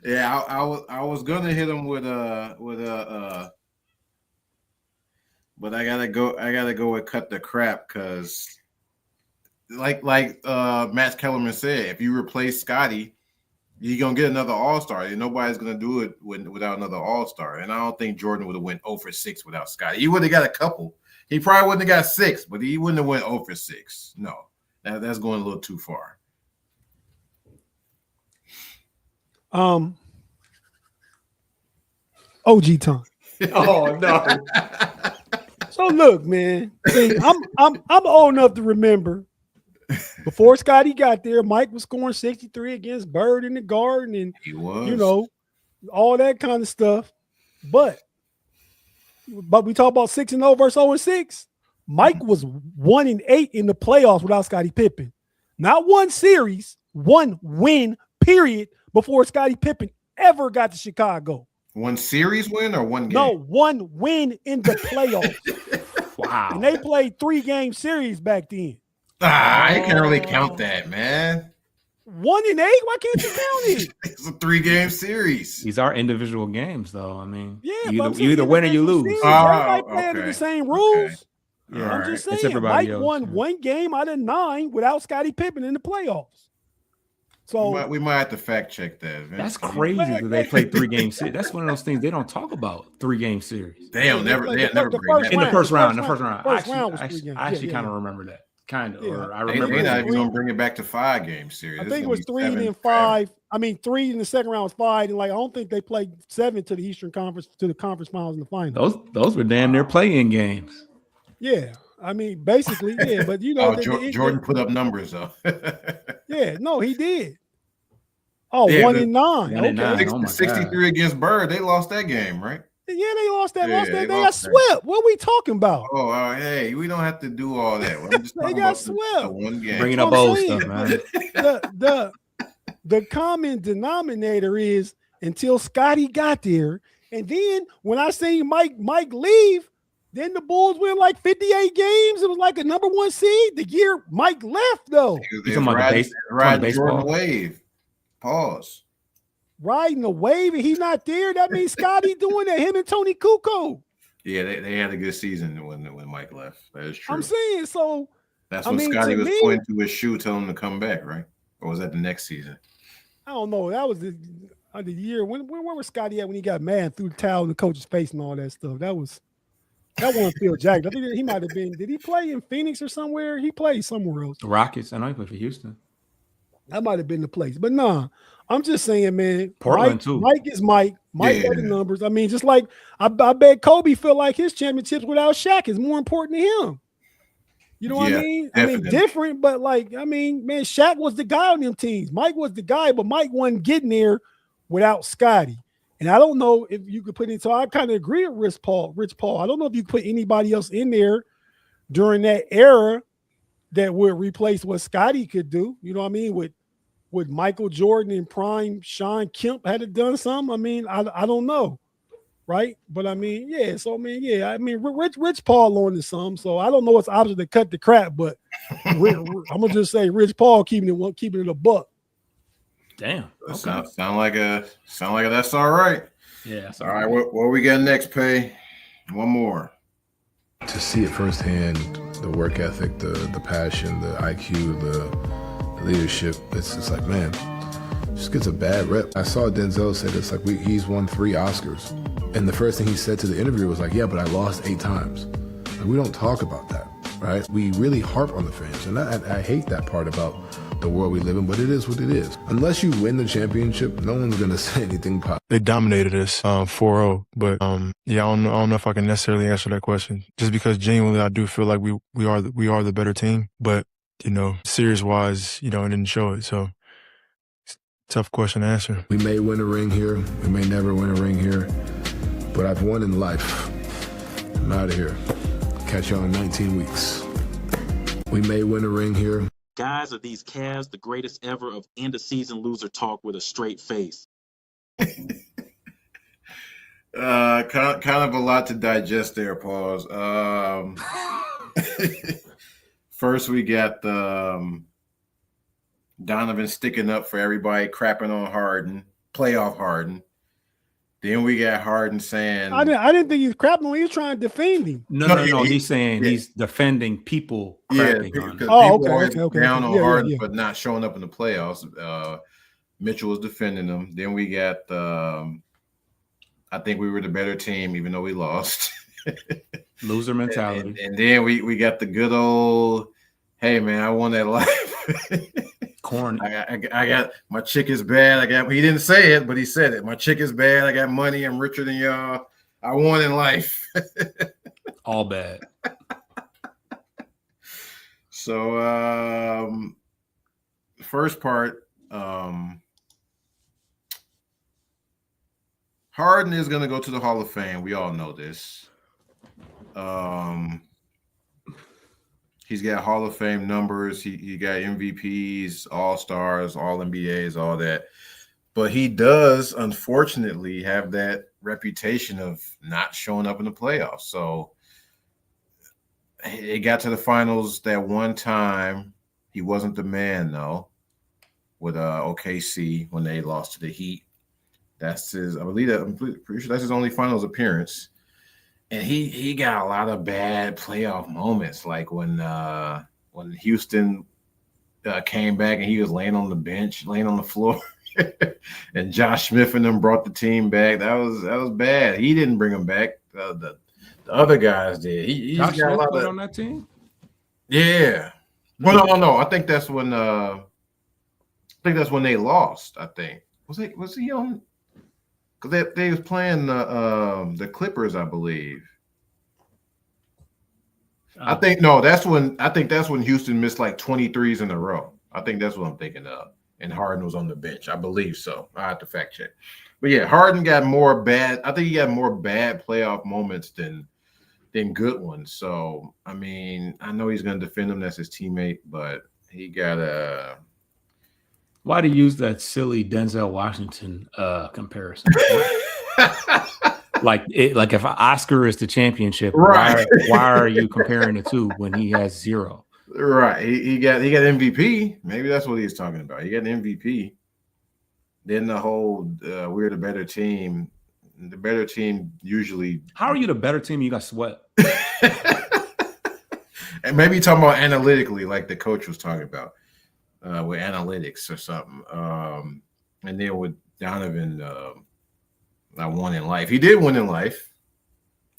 Yeah, I was gonna hit him with but I gotta go with cut the crap because like Matt Kellerman said, if you replace Scottie, you're gonna get another All-Star. Nobody's gonna do it without another All-Star. And I don't think Jordan would have went 0 for 6 without Scottie. He would have got a couple. He probably wouldn't have got 6, but he wouldn't have went 0 for 6. No, that's going a little too far. OG time. Oh no. So look, man. See, I'm old enough to remember before Scottie got there, Mike was scoring 63 against Bird in the Garden, and he was, all that kind of stuff. But we talk about 6-0 versus 0-6. Mike was 1-8 in the playoffs without Scottie Pippen. Not one series, one win, period, before Scottie Pippen ever got to Chicago. One series win or one game? No, one win in the playoffs. Wow. And they played 3-game series back then. I can't really count that, man. 1-8. Why can't you count it? It's a 3-game series. These are individual games, though. I mean, Yeah, you but I'm either, saying you either win or you individual lose. series, Oh, everybody play under okay. the same rules. Yeah, I'm all just It's saying, everybody Mike else, won yeah. 1 game out of 9 without Scottie Pippen in the playoffs. So We might have to fact check that. Vince. That's crazy that they play 3-game series. That's one of those things they don't talk about. 3-game series They'll never bring that. in the first round. First round was 3 I games. actually Yeah, kind of yeah. remember that. Kind of, Yeah. or I They remember. not it. even gonna bring it back to 5-game series. I It's think it gonna was be 3 and 7 then forever. 5. I mean, 3 in the second round was 5, and like I don't think they played 7 to the Eastern Conference to the conference finals and the finals. Those were damn near play-in games. Yeah, I mean, basically, yeah. But you know, Jordan put up numbers though. yeah, no, he did. Oh, Yeah, 1 and 9. 1 and 9. Okay. Oh my 63 against Bird. They lost that game, right? Yeah, they lost that. Yeah, They got swept. What are we talking about? Oh, hey, we don't have to do all that. I'm just They talking got about swept. the one game. Bringing That's up what I'm old saying. stuff, man. The common denominator is until Scotty got there, and then when I seen Mike leave, then the Bulls win like 58 games. It was like a number 1 seed the year Mike left, though. You talking about the baseball? Jordan wave. Pause. Riding the wave, and he's not there. That means Scotty doing that. Him and Tony Kukoc. Yeah, they had a good season when Mike left. That is true. I'm saying so. That's I when mean, Scotty to was me- pointing to his shoe, telling him to come back, right? Or was that the next season? I don't know. That was the year when where was Scotty at when he got mad and threw the towel in the coach's face and all that stuff. That wasn't Phil Jackson. I think he might have been. Did he play in Phoenix or somewhere? He played somewhere else. The Rockets. I know he played for Houston. That might have been the place. But nah, I'm just saying, man. Portland, too. Mike is Mike. Mike got the Yeah. numbers. I mean, just like I bet Kobe felt like his championships without Shaq is more important to him. You know what I Yeah, mean? definitely. I mean, different, but like, I mean, man, Shaq was the guy on them teams. Mike was the guy, but Mike wasn't getting there without Scotty. And I don't know if you could put in. So I kind of agree with Rich Paul. I don't know if you could put anybody else in there during that era that would replace what Scotty could do. You know what I mean? With Michael Jordan and prime Sean Kemp had it done something. I mean, I don't know. Right. But I mean, yeah. So I mean, Rich Paul on to some. So I don't know what's opposite to cut the crap, but I'm gonna just say Rich Paul keeping it a buck. Damn. Okay. Sound like that's all right. Yeah. That's All right, what we got next, Pay? One more. To see it firsthand, the work ethic, the passion, the IQ, the leadership, it's like, man, just gets a bad rep. I saw Denzel say this, like he's won 3 Oscars. And the first thing he said to the interviewer was like, yeah, but I lost 8 times. Like, we don't talk about that, right? We really harp on the fans. And I hate that part about the world we live in, but it is what it is. Unless you win the championship, no one's going to say anything positive. They dominated us 4-0, but yeah, I don't know if I can necessarily answer that question. Just because genuinely I do feel like we are the better team, but you know, series wise, you know, it didn't show it. So it's a tough question to answer. We may win a ring here, we may never win a ring here, but I've won in life. I'm out of here. Catch y'all in 19 weeks. We may win a ring here. Guys, are these Cavs the greatest ever of end-of-season loser talk with a straight face? Kind of a lot to digest there, Pause. First, we got Donovan sticking up for everybody, crapping on Harden, playoff Harden. Then we got Harden saying, I didn't think he was crapping when he was trying to defend him. No. He's saying he's defending people crapping on him. because Oh, people okay, always down on Yeah, Harden yeah. for not showing up in the playoffs. Mitchell was defending them. Then we got, I think we were the better team, even though we lost. Loser mentality. And then we got the good old, hey man, I won that life. Corny. I got my chick is bad. He didn't say it, but he said it. My chick is bad. I got money. I'm richer than y'all. I won in life. All bad. So first part, Harden is going to go to the Hall of Fame. We all know this. He's got Hall of Fame numbers. He got MVPs, All-Stars, All-NBAs, all that. But he does, unfortunately, have that reputation of not showing up in the playoffs. So it got to the finals that one time He wasn't the man though with OKC when they lost to the Heat. That's his. I believe that. I'm pretty sure that's his only finals appearance. And he got a lot of bad playoff moments, like when Houston came back and he was laying on the bench, laying on the floor, and Josh Smith and them brought the team back. That was bad. He didn't bring them back. The other guys did. He's Josh got a Smith lot played of, on that team. Yeah. Well, no. I think that's when they lost. I think was he on? Because they was playing the Clippers, I believe. I think that's when Houston missed like 23s in a row. I think that's what I'm thinking of. And Harden was on the bench. I believe so. I have to fact check. But yeah, Harden got more bad. I think he got more bad playoff moments than good ones. So I mean, I know he's gonna defend him. That's his teammate, but he got a. Why do you use that silly Denzel Washington comparison? like if an Oscar is the championship, right? Why are you comparing the two when he has 0? Right. He got MVP. Maybe that's what he's talking about. He got an MVP. Then the whole we're the better team. The better team usually. How are you the better team? You got swept. And maybe talking about analytically, like the coach was talking about. With analytics or something. And then with Donovan, I won in life. He did win in life.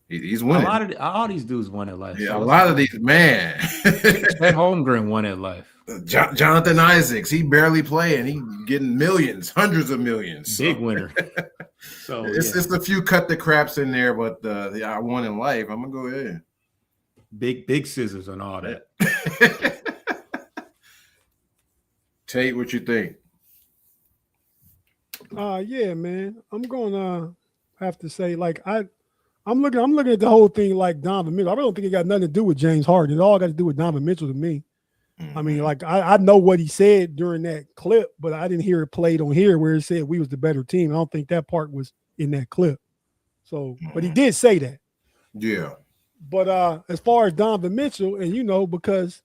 He's winning. All these dudes won in life. Yeah, so a lot of these, man. Ed Holmgren won in life. Jonathan Isaacs, he barely playing. He getting millions, hundreds of millions. Big winner. So it's just a few cut the craps in there, but I won in life. I'm gonna go ahead. Big scissors and all that. Tate, what you think? Yeah, man. I'm gonna have to say, like, I'm looking at the whole thing like Donovan Mitchell. I really don't think it got nothing to do with James Harden. It all got to do with Donovan Mitchell to me. I mean, like, I know what he said during that clip, but I didn't hear it played on here where it said we was the better team. I don't think that part was in that clip. So, but he did say that. Yeah. But as far as Donovan Mitchell, and because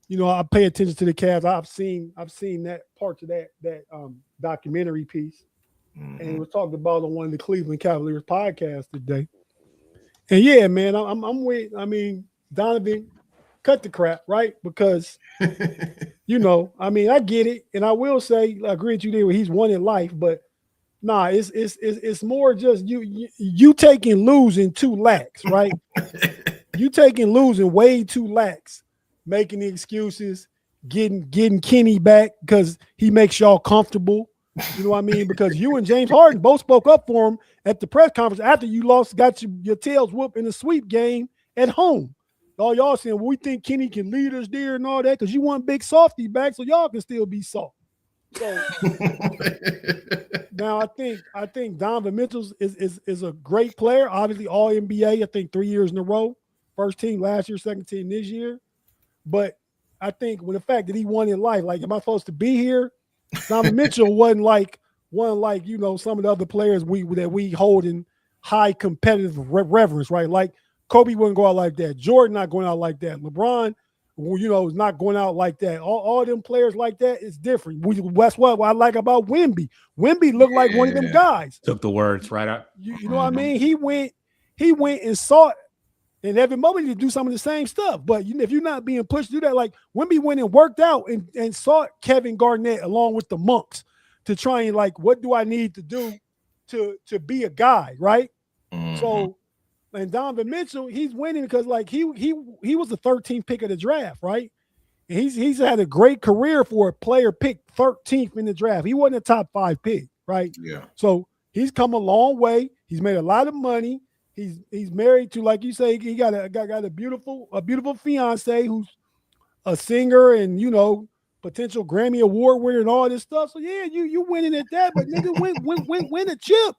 I pay attention to the Cavs. I've seen that parts of that documentary piece, and it was talked about on one of the Cleveland Cavaliers podcasts today. And yeah, man, I'm with. I mean, Donovan, cut the crap, right? Because I mean, I get it, and I will say, I agree with you there. Where he's won in life, but nah, it's more just you taking losing too lax, right? You taking losing way too lax. Making the excuses, getting Kenny back because he makes y'all comfortable. You know what I mean? Because you and James Harden both spoke up for him at the press conference after you lost, got your tails whooped in the sweep game at home. All y'all saying, well, we think Kenny can lead us there and all that because you want Big Softy back so y'all can still be soft. So now I think Donovan Mitchell is a great player. Obviously, all NBA. I think 3 years in a row. First team last year, second team this year. But I think with the fact that he won in life, like, am I supposed to be here? Donovan Mitchell wasn't like some of the other players that we hold in high competitive reverence, right? Like Kobe wouldn't go out like that. Jordan not going out like that. LeBron, is not going out like that. All them players like that is different. That's what I like about Wemby. Wemby looked like one of them guys. Took the words right out. You know what I mean? He went and sought. And Evan Mobley to do some of the same stuff. But if you're not being pushed to do that, like Wemby went and worked out and sought Kevin Garnett along with the monks to try and like, what do I need to do to be a guy, right? Mm-hmm. So, and Donovan Mitchell, he's winning because like he was the 13th pick of the draft, right? And he's had a great career for a player picked 13th in the draft. He wasn't a top 5 pick, right? Yeah. So he's come a long way. He's made a lot of money. He's married to, like you say, he got a beautiful fiance who's a singer and potential Grammy Award winner and all this stuff. So yeah, you winning at that, but nigga win a chip.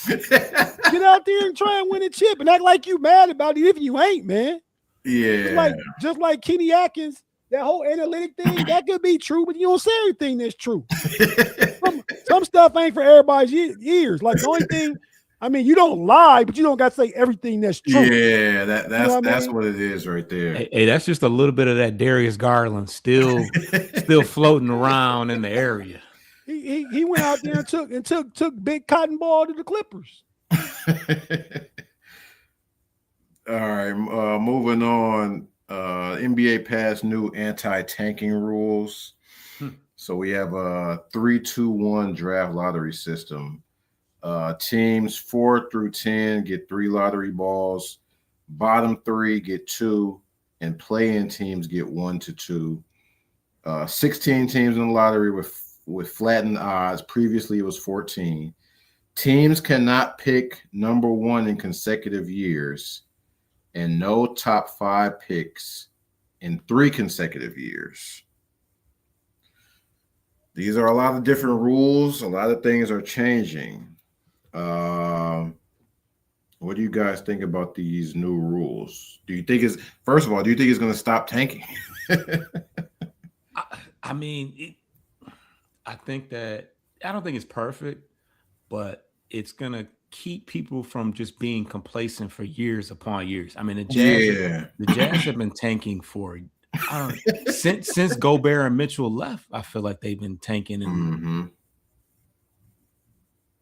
Get out there and try and win a chip and act like you mad about it if you ain't, man. Yeah. Just like Kenny Atkins, that whole analytic thing, that could be true, but you don't say everything that's true. Some stuff ain't for everybody's ears. Like the only thing I mean, you don't lie, but you don't got to say everything that's true. Yeah, that's what what it is right there. Hey, that's just a little bit of that Darius Garland still floating around in the area. He went out there and took big cotton ball to the Clippers. All right, moving on. NBA passed new anti-tanking rules. So we have a 3-2-1 draft lottery system. Teams 4 through 10 get 3 lottery balls. Bottom 3 get 2, and play-in teams get 1 to 2. 16 teams in the lottery with flattened odds. Previously, it was 14. Teams cannot pick number 1 in consecutive years, and no top 5 picks in 3 consecutive years. These are a lot of different rules. A lot of things are changing. What do you guys think about these new rules? Do you think it's going to stop tanking? I mean, I don't think it's perfect, but it's going to keep people from just being complacent for years upon years. I mean, the Jazz have been tanking for since Gobert and Mitchell left. I feel like they've been tanking, and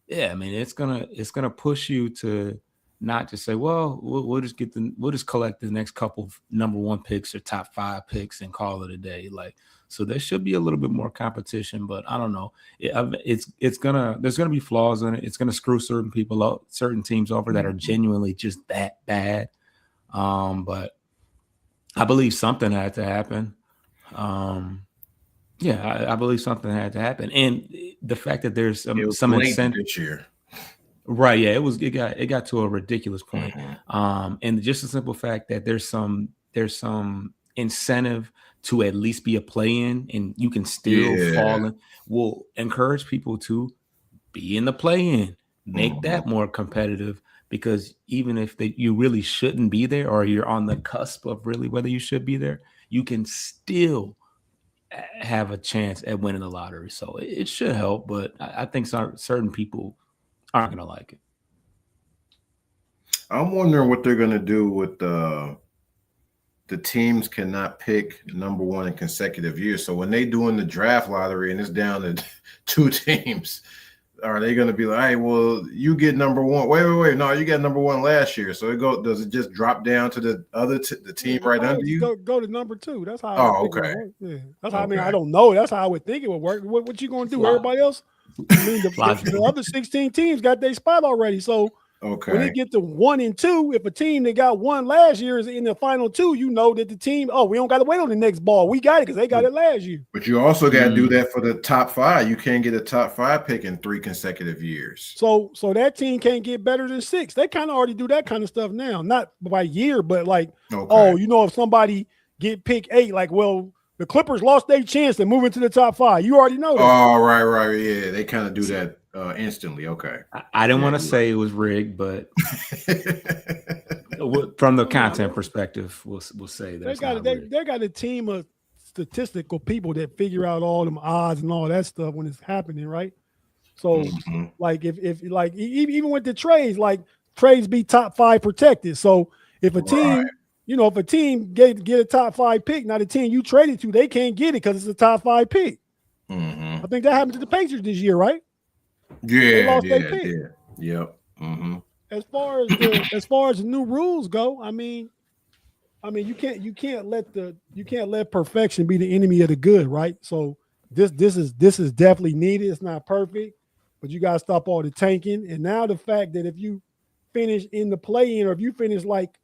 I mean, it's gonna push you to not just say, well, we'll just collect the next couple of number 1 picks or top 5 picks and call it a day. Like, so there should be a little bit more competition, but I don't know. There's gonna be flaws in it. It's gonna screw certain people up, certain teams over that are genuinely just that bad. But I believe something had to happen. I believe something had to happen, and the fact that there's some incentive this year. Right. Yeah, it got to a ridiculous point. And just the simple fact that there's some incentive to at least be a play-in, and you can still fall in, will encourage people to be in the play-in, make that more competitive, because even if you really shouldn't be there, or you're on the cusp of really whether you should be there, you can still have a chance at winning the lottery. So it should help, but I think certain people aren't going to like it. I'm wondering what they're going to do with the teams cannot pick number 1 in consecutive years. So when they doing the draft lottery and it's down to 2 teams, are they going to be like, hey, well, you get number 1? Wait. No, you got number 1 last year. So does it just drop down to the other the team right under you? Go to number 2. That's how. Okay. Yeah, that's how. I mean, I don't know. That's how I would think it would work. What you going to do? Everybody else? I mean, the other 16 teams got their spot already. So when they get to 1 and 2, if a team that got 1 last year is in the final 2, you know that the team, we don't got to wait on the next ball. We got it because they got it last year. But you also got to do that for the top 5. You can't get a top 5 pick in 3 consecutive years. So that team can't get better than 6. They kind of already do that kind of stuff now, not by year, but like, if somebody get pick 8, like, well, the Clippers lost their chance to move into the top 5. You already know that. Oh, right. Yeah, they kind of do that instantly. Okay. I didn't want to say it was rigged, but from the content perspective, we'll say that they got a team of statistical people that figure out all them odds and all that stuff when it's happening, right? So, like if like even with the trades, like trades be top 5 protected. So if a team if a team get a top 5 pick, now the team you traded to, they can't get it because it's a top 5 pick. I think that happened to the Patriots this year, right? They lost their pick. Yep. As far as the new rules go, I mean, you can't let perfection be the enemy of the good, right? So this is definitely needed. It's not perfect, but you gotta stop all the tanking. And now the fact that if you finish in the play-in, or if you finish like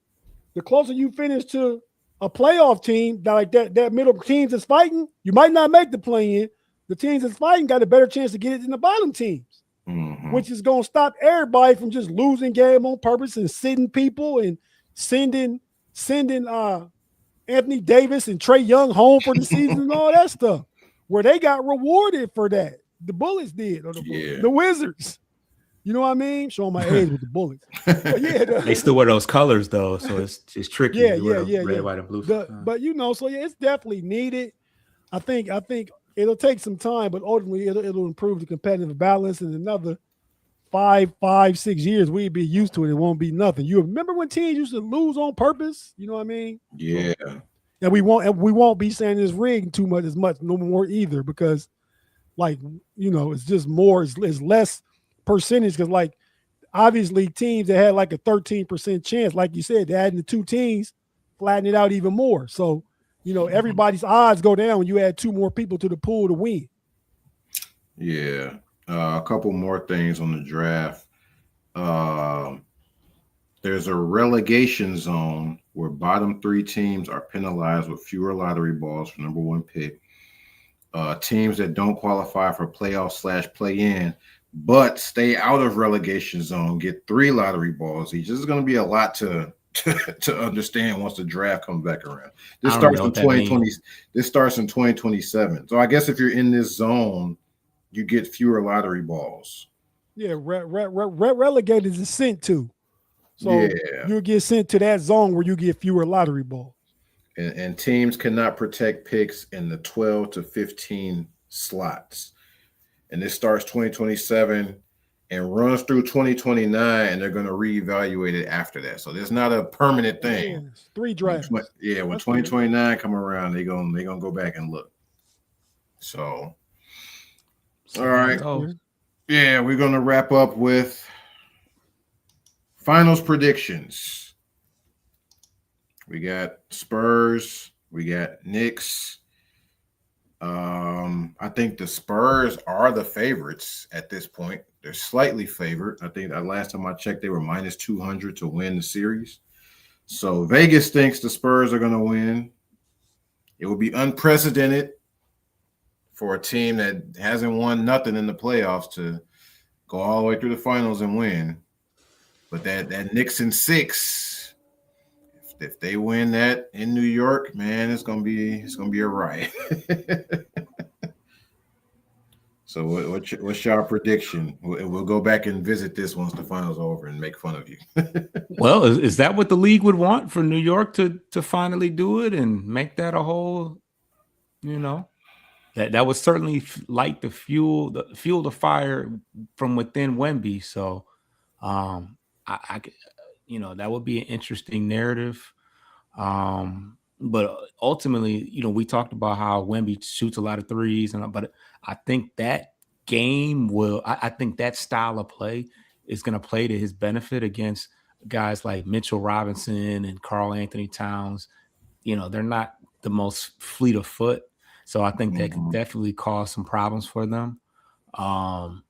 the closer you finish to a playoff team, that middle teams that's fighting, you might not make the play-in. The teams that's fighting got a better chance to get it than the bottom teams, which is going to stop everybody from just losing game on purpose and sitting people and sending Anthony Davis and Trae Young home for the season and all that stuff, where they got rewarded for that. The Bullets did, or the Wizards. You know what I mean? Showing my age with the Bullets. They still wear those colors though, so it's tricky. Yeah, red, white, and blue. But it's definitely needed. I think it'll take some time, but ultimately it'll improve the competitive balance. And another 5, 6 years, we'd be used to it. It won't be nothing. You remember when teams used to lose on purpose? You know what I mean? Yeah. And we won't be saying this rigged too much no more either, because like, it's just more, it's less percentage, because like obviously teams that had like a 13% chance, like you said, adding the 2 teams, flatten it out even more. So, everybody's odds go down when you add 2 more people to the pool to win. Yeah. A couple more things on the draft. There's a relegation zone where bottom 3 teams are penalized with fewer lottery balls for number 1 pick. Teams that don't qualify for playoff / play-in but stay out of relegation zone get 3 lottery balls each. This is going to be a lot to understand once the draft comes back around. This starts in 2020. This starts in 2027. So I guess if you're in this zone, you get fewer lottery balls. Yeah, relegated is sent to. So you'll get sent to that zone where you get fewer lottery balls. And teams cannot protect picks in the 12 to 15 slots. And this starts 2027 and runs through 2029, and they're going to reevaluate it after that. So there's not a permanent thing. Yeah, it's 3 drafts. When 2029 come around, they're gonna go back and look. So all right. Yeah, we're gonna wrap up with finals predictions. We got Spurs, we got Knicks. I think the Spurs are the favorites at this point. They're slightly favored. I think last time I checked, they were minus 200 to win the series. So Vegas thinks the Spurs are going to win. It would be unprecedented for a team that hasn't won nothing in the playoffs to go all the way through the finals and win. But that Knicks in 6, if they win that in New York, man, it's gonna be a riot. So what's your prediction? We'll go back and visit this once the finals are over and make fun of you. Well, is that what the league would want for New York to finally do it and make that a whole, that would certainly light the fuel the fire from within Wemby. So I that would be an interesting narrative. But ultimately, we talked about how Wemby shoots a lot of threes, but I think that game I think that style of play is going to play to his benefit against guys like Mitchell Robinson and Karl Anthony Towns. They're not the most fleet of foot, so I think that could definitely cause some problems for them. And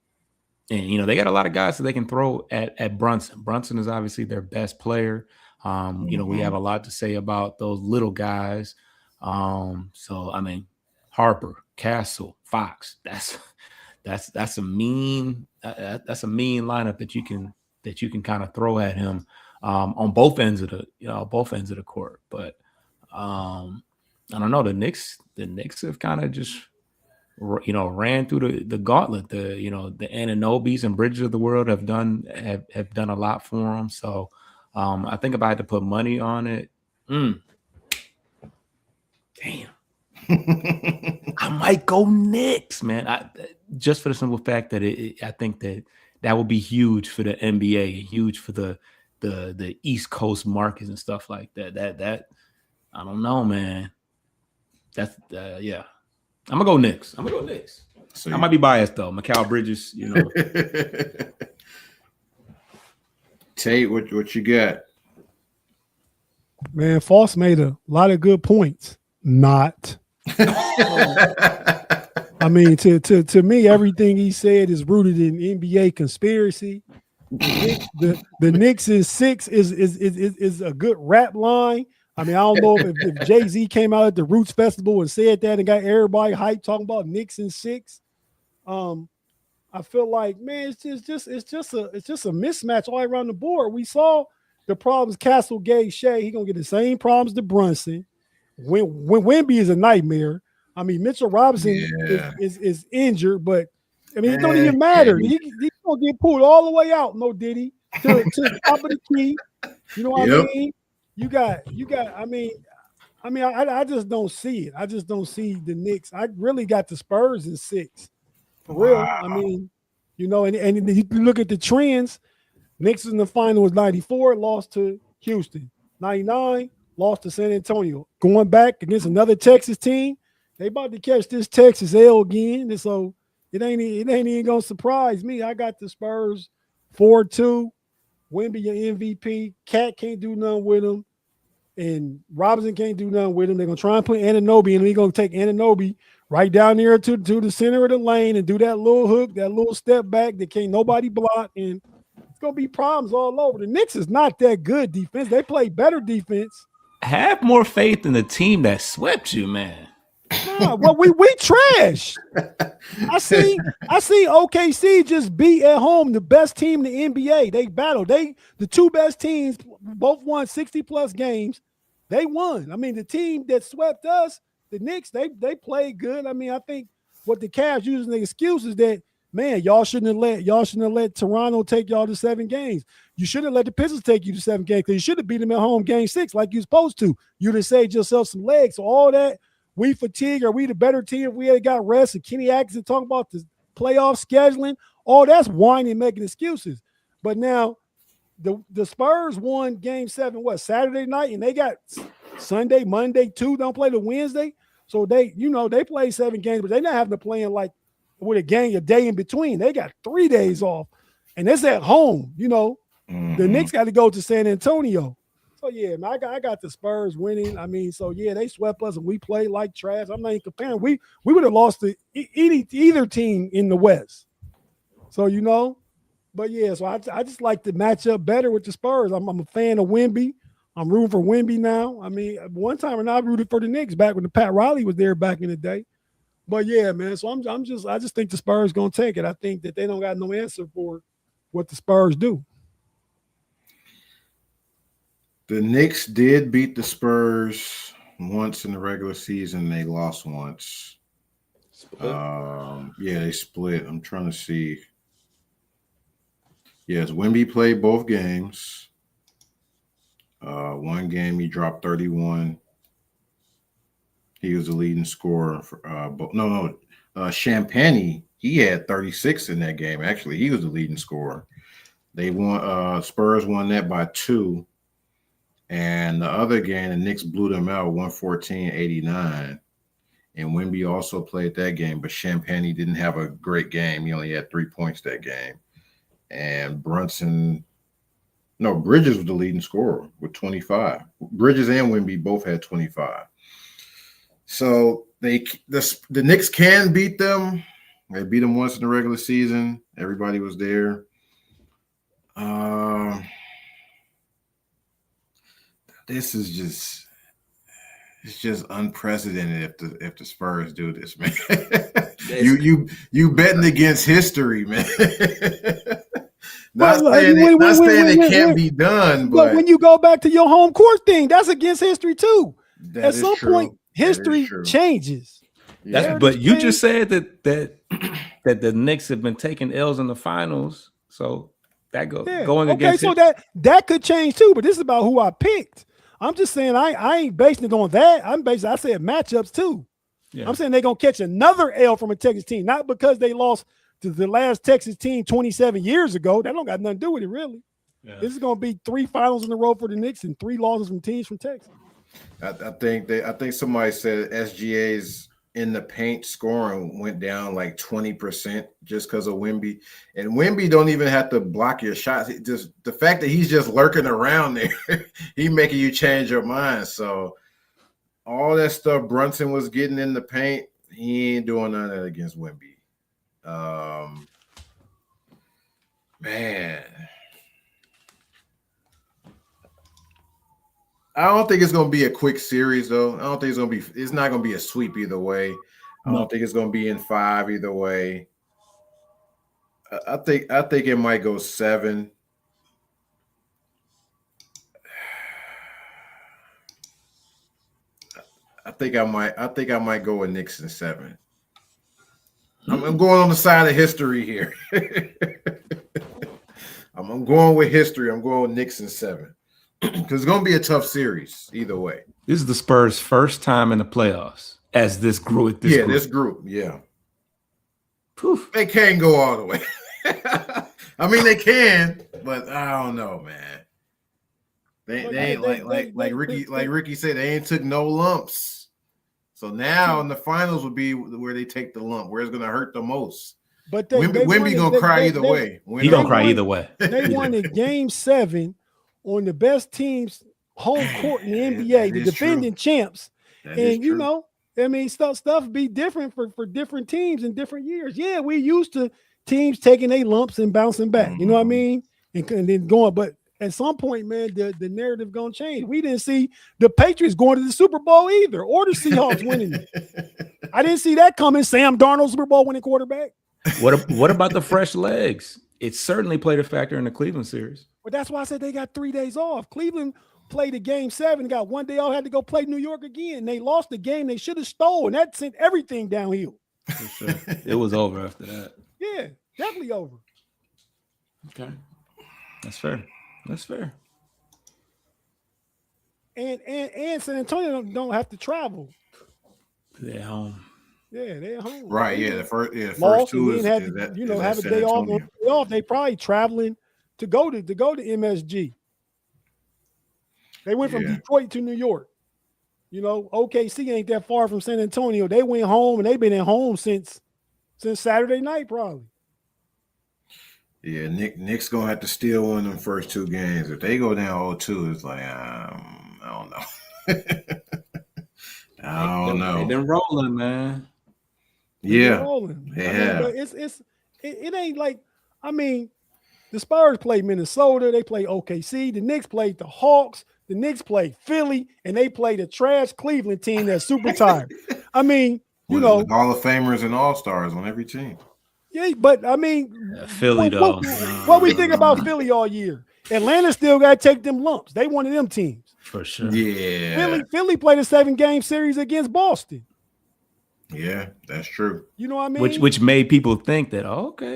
they got a lot of guys that they can throw at Brunson. Brunson is obviously their best player. We have a lot to say about those little guys. So I mean, Harper, Castle, Fox. That's a mean lineup that you can kind of throw at him on both ends of the court. But I don't know. The Knicks have kind of just ran through the gauntlet. The Anunobis and Bridges of the world have done a lot for them. So I think if I had to put money on it, damn, I might go Knicks, man. Just for the simple fact that I think that would be huge for the NBA, huge for the East Coast markets and stuff like that. That I don't know, man. That's yeah. I'm gonna go Knicks. So I might be biased though. Mikal Bridges, Tate, what you got? Man, Foss made a lot of good points. Not. I mean, to me, everything he said is rooted in NBA conspiracy. The Knicks is 6 is a good rap line. I mean, I don't know if Jay-Z came out at the Roots Festival and said that and got everybody hyped talking about Knicks in 6. I feel like, man, it's just a mismatch all around the board. We saw the problems Castle gave Shea. He gonna get the same problems to Brunson. When Wemby is a nightmare. I mean, Mitchell Robinson is injured, but I mean, it don't even matter. He's gonna get pulled all the way out, no Diddy, to the top of the key. You know what I mean? You got. I mean, I just don't see it. I just don't see the Knicks. I really got the Spurs in 6 for real. I mean, You know, and you look at the trends. Knicks in the final was 94, lost to Houston. 99, lost to San Antonio. Going back against another Texas team, they about to catch this Texas L again. And so it ain't even gonna surprise me. I got the Spurs 4-2. Wemby your MVP. Cat can't do nothing with him. And Robinson can't do nothing with him. They're gonna try and put Anunoby, and they're gonna take Anunoby right down there to the center of the lane and do that little hook, that little step back that can't nobody block. And it's gonna be problems all over. The Knicks is not that good defense. They play better defense. Have more faith in the team that swept you, man. Nah, well, we trash. I see OKC just beat at home the best team in the NBA. They battled. The two best teams both won 60+ games. They won. I mean, the team that swept us, the Knicks, they played good. I mean, I think what the Cavs using the excuse is that, man, y'all shouldn't have let Toronto take y'all to 7 games. You shouldn't have let the Pistons take you to 7 games because you should have beat them at home game 6 like you're supposed to. You'd have saved yourself some legs. So all that, we fatigue, or we the better team if we had got rest, and Kenny Atkinson talking about the playoff scheduling, all that's whining, making excuses. But now the Spurs won game 7, Saturday night, and they got Sunday, Monday, 2, don't play the Wednesday. So they played 7 games, but they're not having to play in like with a day in between. They got 3 days off, and it's at home. The Knicks got to go to San Antonio. So yeah, man, I got the Spurs winning. I mean, so yeah, they swept us and we played like trash. I'm not even comparing. We would have lost to either team in the West. So but yeah, so I just like to match up better with the Spurs. I'm a fan of Wemby. I'm rooting for Wemby now. I mean, one time and I rooted for the Knicks back when the Pat Riley was there back in the day. But yeah, man. So I just think the Spurs gonna take it. I think that they don't got no answer for what the Spurs do. The Knicks did beat the Spurs once in the regular season. They lost once. Yeah, they split. I'm trying to see. Yes, Wemby played both games. One game he dropped 31. He was the leading scorer. Champagny, he had 36 in that game. Actually, he was the leading scorer. They won. Spurs won that by 2. And the other game, the Knicks blew them out 114-89. And Wemby also played that game, but Champagny didn't have a great game. He only had 3 points that game. And Bridges was the leading scorer with 25. Bridges and Wemby both had 25. So the Knicks can beat them. They beat them once in the regular season. Everybody was there. This is just unprecedented if the Spurs do this, man. you betting against history, man. Not saying it can't be done, but when you go back to your home court thing, that's against history too. At some point, history changes. But you just said that the Knicks have been taking L's in the finals, so that going against. Okay, so that could change too. But this is about who I picked. I'm just saying I ain't basing it on that. I said matchups too. Yeah. I'm saying they're gonna catch another L from a Texas team, not because they lost to the last Texas team 27 years ago. That don't got nothing to do with it, really. Yeah. This is gonna be 3 finals in a row for the Knicks and 3 losses from teams from Texas. I think somebody said SGA's in the paint scoring went down like 20% just because of Wemby. And Wemby don't even have to block your shots. Just the fact that he's just lurking around there, he making you change your mind. So all that stuff Brunson was getting in the paint, he ain't doing none of that against Wemby. Man. I don't think it's going to be a quick series, though. I don't think it's not going to be a sweep either way. I don't think it's going to be in 5 either way. I think it might go 7. I think I might go with Knicks in 7. I'm going on the side of history here. I'm going with history. I'm going with Knicks in 7. Because it's going to be a tough series either way. This is the Spurs' first time in the playoffs as this group. This group. Yeah. Poof. They can't go all the way. I mean, they can, but I don't know, man. They ain't like Ricky said, they ain't took no lumps. So now in the finals would be where they take the lump, where it's gonna hurt the most. But Wemby gonna cry either way. He gonna cry either way. They won in Game 7 on the best team's home court in the NBA, the defending champs. And you know, I mean, stuff be different for different teams in different years. Yeah, we used to teams taking their lumps and bouncing back. You know what I mean? And then going, but at some point, man, the narrative gonna change. We didn't see the Patriots going to the Super Bowl either, or the Seahawks winning it. I didn't see that coming. Sam Darnold, Super Bowl winning quarterback. What about the fresh legs? It certainly played a factor in the Cleveland series. But that's why I said they got 3 days off. Cleveland played a Game 7, got 1 day off, had to go play New York again. They lost the game they should have stolen. That sent everything downhill. For sure. It was over after that. Yeah, definitely over. Okay. That's fair. That's fair. And San Antonio don't have to travel. They're home. Yeah, they're home. Right. Yeah. The first two is have a day off. They probably traveling to go to MSG. They went from Detroit to New York. You know, OKC ain't that far from San Antonio. They went home and they've been at home since Saturday night, probably. Yeah, Nick's gonna have to steal one of them first 2 games. If they go down 0-2, it's like I don't know. I don't know. They've been rolling, man. Yeah, but it ain't like, I mean, the Spurs played Minnesota, they played OKC, the Knicks played the Hawks, the Knicks played Philly, and they played a trash Cleveland team that's super tired. I mean, you know, with Hall of Famers and All-Stars on every team. Yeah, but I mean, Philly though. What we think about Philly all year? Atlanta still got to take them lumps. They one of them teams for sure. Yeah, Philly played a 7-game series against Boston. Yeah, that's true. You know what I mean? Which made people think that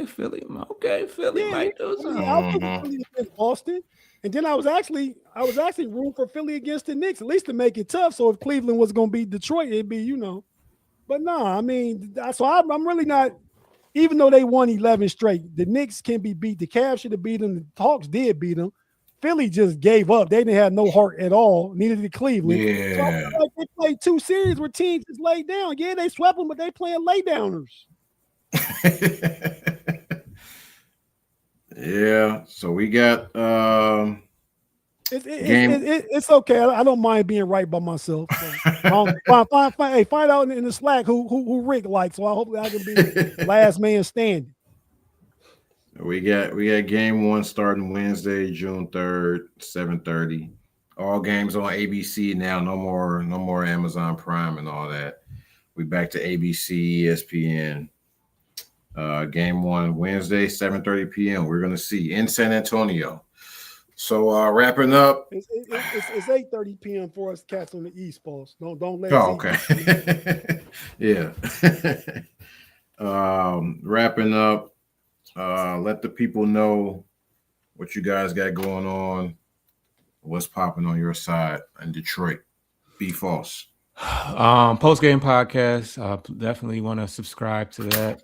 Philly might do something. I picked Philly against Boston, and then I was actually rooting for Philly against the Knicks, at least to make it tough. So if Cleveland was going to beat Detroit, it'd be, you know. But no, I mean, so I'm really not. Even though they won 11 straight, the Knicks can be beat. The Cavs should have beat them. The Hawks did beat them. Philly just gave up. They didn't have no heart at all. Neither did Cleveland. Yeah. So I feel like they played 2 series where teams just laid down. Yeah, they swept them, but they playing laydowners. Yeah. So we got it's okay. I don't mind being right by myself. So find out in the Slack who Rick likes. So hopefully I can be the last man standing. We got game 1 starting Wednesday, June 3rd, 7:30. All games on ABC now. No more Amazon Prime and all that. We back to ABC, ESPN. Game 1 Wednesday, 7:30 p.m. We're gonna see in San Antonio. So wrapping up. It's 8:30 p.m. for us cats on the East, boss. Don't let. Oh, okay. Yeah. Wrapping up. Let the people know what you guys got going on. What's popping on your side in Detroit? Be false. Post game podcast. Definitely want to subscribe to that.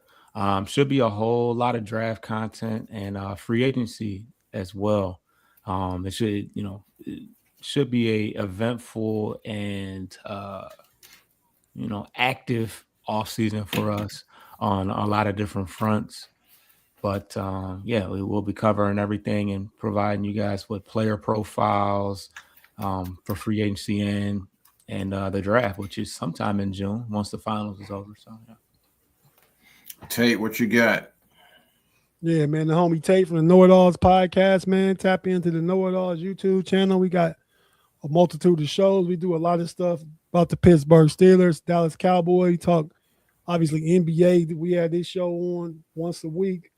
Should be a whole lot of draft content and free agency as well. It should be a eventful and active off season for us on a lot of different fronts. But we will be covering everything and providing you guys with player profiles for free agency and the draft, which is sometime in June once the finals is over. So yeah. Tate, what you got? Yeah, man, the homie Tate from the Know It Alls podcast, man. Tap into the Know It Alls YouTube channel. We got a multitude of shows. We do a lot of stuff about the Pittsburgh Steelers, Dallas Cowboys. We talk, obviously, NBA. We had this show on once a week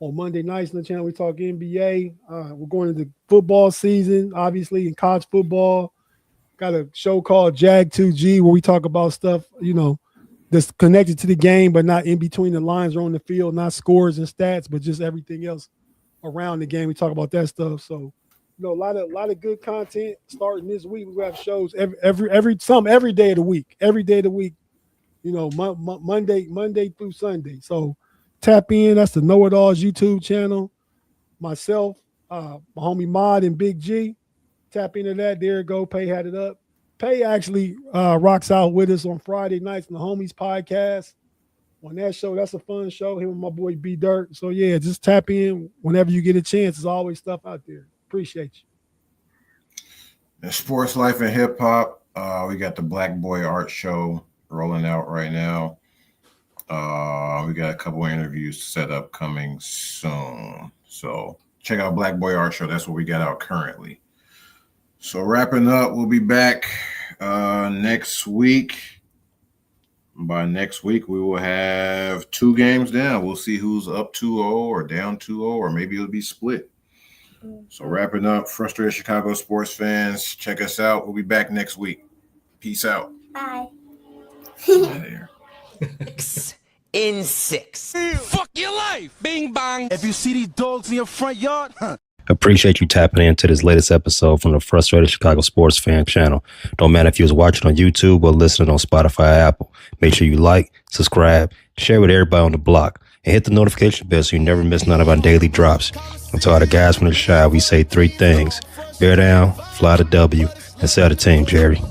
on Monday nights on the channel. We talk NBA. We're going into football season, obviously, in college football. Got a show called Jag 2G where we talk about stuff, that's connected to the game, but not in between the lines or on the field, not scores and stats, but just everything else around the game. We talk about that stuff. So, a lot of good content starting this week. We have shows every day of the week. Every day of the week, Monday through Sunday. So tap in. That's the Know It Alls YouTube channel. Myself, my homie Mod and Big G. Tap into that. There you go. Pay had it up. Pay actually rocks out with us on Friday nights on the Homies podcast. On that show, that's a fun show. Him and my boy B Dirt. So yeah, just tap in whenever you get a chance. There's always stuff out there. Appreciate you. And sports, life, and hip hop. We got the Black Boy Art Show rolling out right now. We got a couple of interviews set up coming soon. So check out Black Boy Art Show. That's what we got out currently. So wrapping up, we'll be back next week. By next week, we will have 2 games down. We'll see who's up 2-0 or down 2-0, or maybe it'll be split. So wrapping up, frustrated Chicago sports fans, check us out. We'll be back next week. Peace out. Bye. In 6. Fuck your life. Bing bong. If you see these dogs in your front yard, Appreciate you tapping into this latest episode from the Frustrated Chicago Sports Fan channel. Don't matter if you was watching on YouTube or listening on Spotify or Apple. Make sure you like, subscribe, share with everybody on the block, and hit the notification bell so you never miss none of our daily drops. And to all the guys from the shy, we say 3 things. Bear down, fly the W, and sell the team, Jerry.